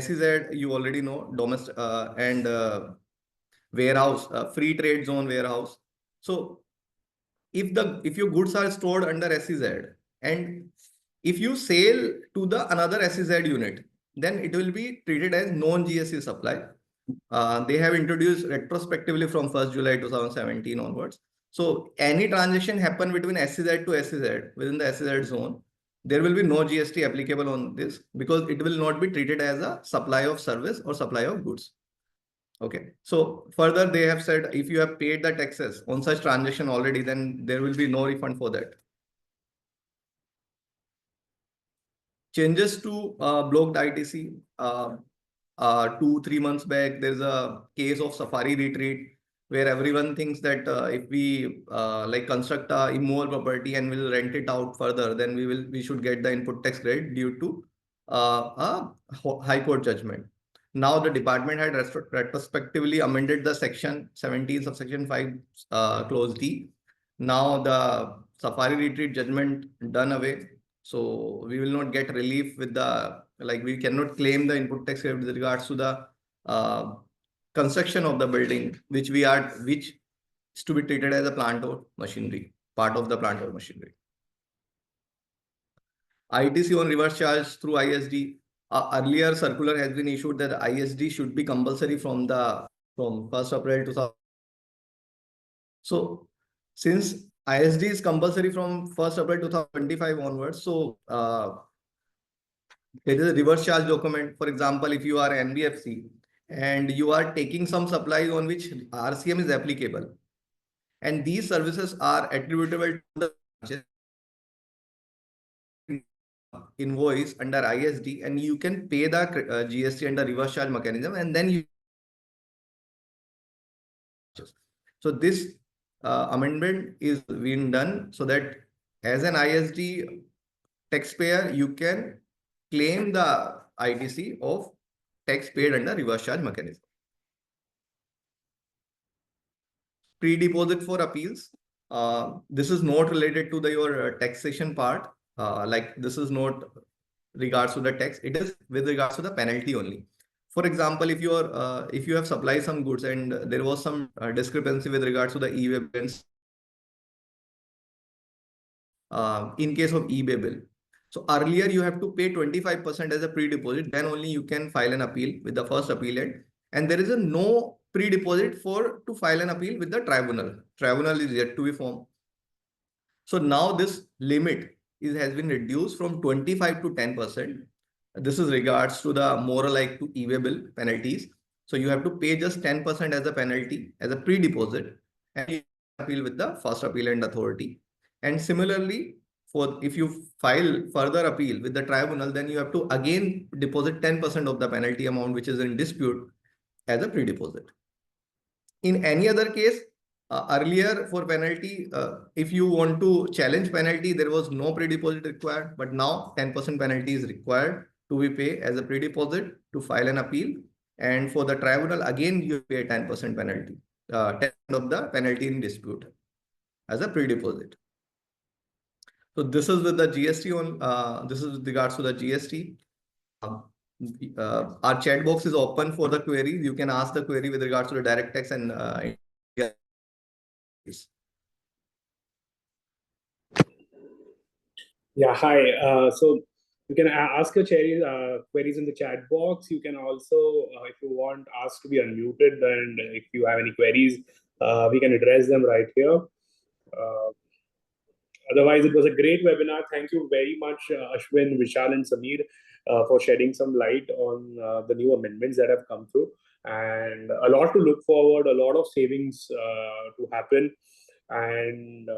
SEZ you already know, domestic and warehouse, free trade zone warehouse. So if your goods are stored under SEZ and if you sell to the another SEZ unit, then it will be treated as non-GST supply. They have introduced retrospectively from 1st July 2017 onwards. So any transaction happen between SEZ to SEZ within the SEZ zone, there will be no GST applicable on this because it will not be treated as a supply of service or supply of goods. Okay. So further, they have said if you have paid the taxes on such transaction already, then there will be no refund for that. Changes to blocked ITC. 2-3 months back, there's a case of Safari Retreat where everyone thinks that if we construct a immovable property and will rent it out further, then we should get the input tax credit due to a high court judgment. Now the department had retrospectively amended the section 17 subsection 5 clause D. Now the Safari Retreat judgment done away. So we will not get relief with the, we cannot claim the input tax credit with regards to the construction of the building, which is to be treated as a plant or machinery, part of the plant or machinery. ITC on reverse charge through ISD. Earlier circular has been issued that the ISD should be compulsory from 1st April 2000. So since ISD is compulsory from 1st April 2025 onwards, so there is a reverse charge document. For example, if you are NBFC and you are taking some supplies on which RCM is applicable, and these services are attributable to the invoice under ISD, and you can pay the GST under reverse charge mechanism, and then you. So this amendment is being done so that as an ISD taxpayer, you can claim the ITC of tax paid under reverse charge mechanism. Pre-deposit for appeals. This is not related to your taxation part. Like this is not regards to the tax. It is with regards to the penalty only. For example, if you have supplied some goods and there was some discrepancy with regards to the e-way bills, in case of e-way bill. So earlier you have to pay 25% as a pre-deposit, then only you can file an appeal with the first appellant. And there is a no pre-deposit to file an appeal with the tribunal. Tribunal is yet to be formed. So now this limit has been reduced from 25 to 10%. This is regards to the more like to e-way bill penalties. So you have to pay just 10% as a penalty, as a pre-deposit, and you appeal with the first appellant authority. And similarly, if you file further appeal with the tribunal, then you have to again deposit 10% of the penalty amount which is in dispute as a pre-deposit. In any other case, earlier for penalty, if you want to challenge penalty, there was no pre-deposit required, but now 10% penalty is required to be paid as a pre-deposit to file an appeal. And for the tribunal, again, you pay 10% penalty, 10% of the penalty in dispute as a pre-deposit. So this is with the GST on, this is with regards to the GST. Our chat box is open for the queries. You can ask the query with regards to the direct tax and Yeah, hi. So you can ask your queries in the chat box. You can also, if you want, ask to be unmuted. And if you have any queries, we can address them right here. Otherwise, it was a great webinar. Thank you very much, Ashwin, Vishal, and Sameer, for shedding some light on the new amendments that have come through. And a lot to look forward, a lot of savings to happen. And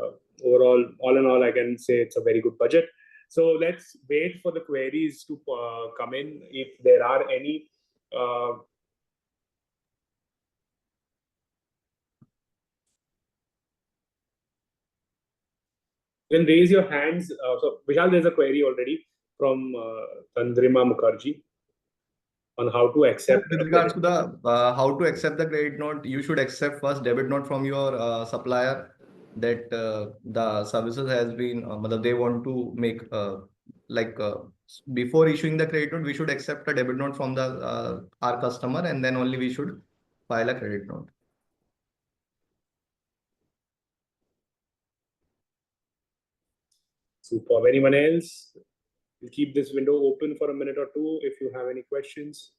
overall, all in all, I can say it's a very good budget. So let's wait for the queries to come in. If there are any, then raise your hands. So Vishal, there's a query already from Tandrima Mukherjee on how to accept. With regards to the how to accept the credit note, you should accept first debit note from your supplier that the services has been, they want to make before issuing the credit note, we should accept a debit note from the our customer, and then only we should file a credit note. Super. Anyone else? We'll keep this window open for a minute or two if you have any questions.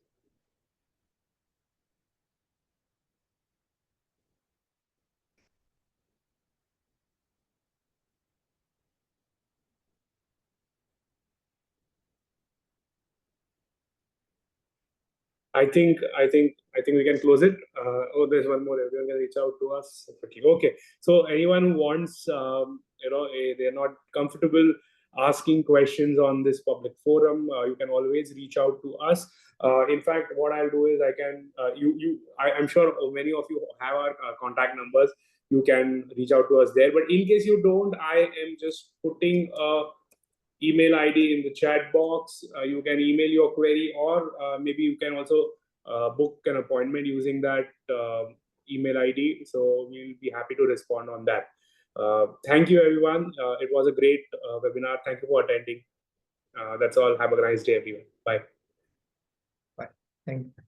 I think we can close it. Oh, there's one more. Everyone can reach out to us. Okay. So anyone who wants, they're not comfortable asking questions on this public forum, you can always reach out to us. In fact, what I'll do is I can, I'm sure many of you have our contact numbers. You can reach out to us there. But in case you don't, I am just putting a email ID in the chat box. You can email your query, or maybe you can also book an appointment using that email ID. So we'll be happy to respond on that. Thank you, everyone. It was a great webinar. Thank you for attending. That's all. Have a nice day, everyone. Bye. Bye. Thank you.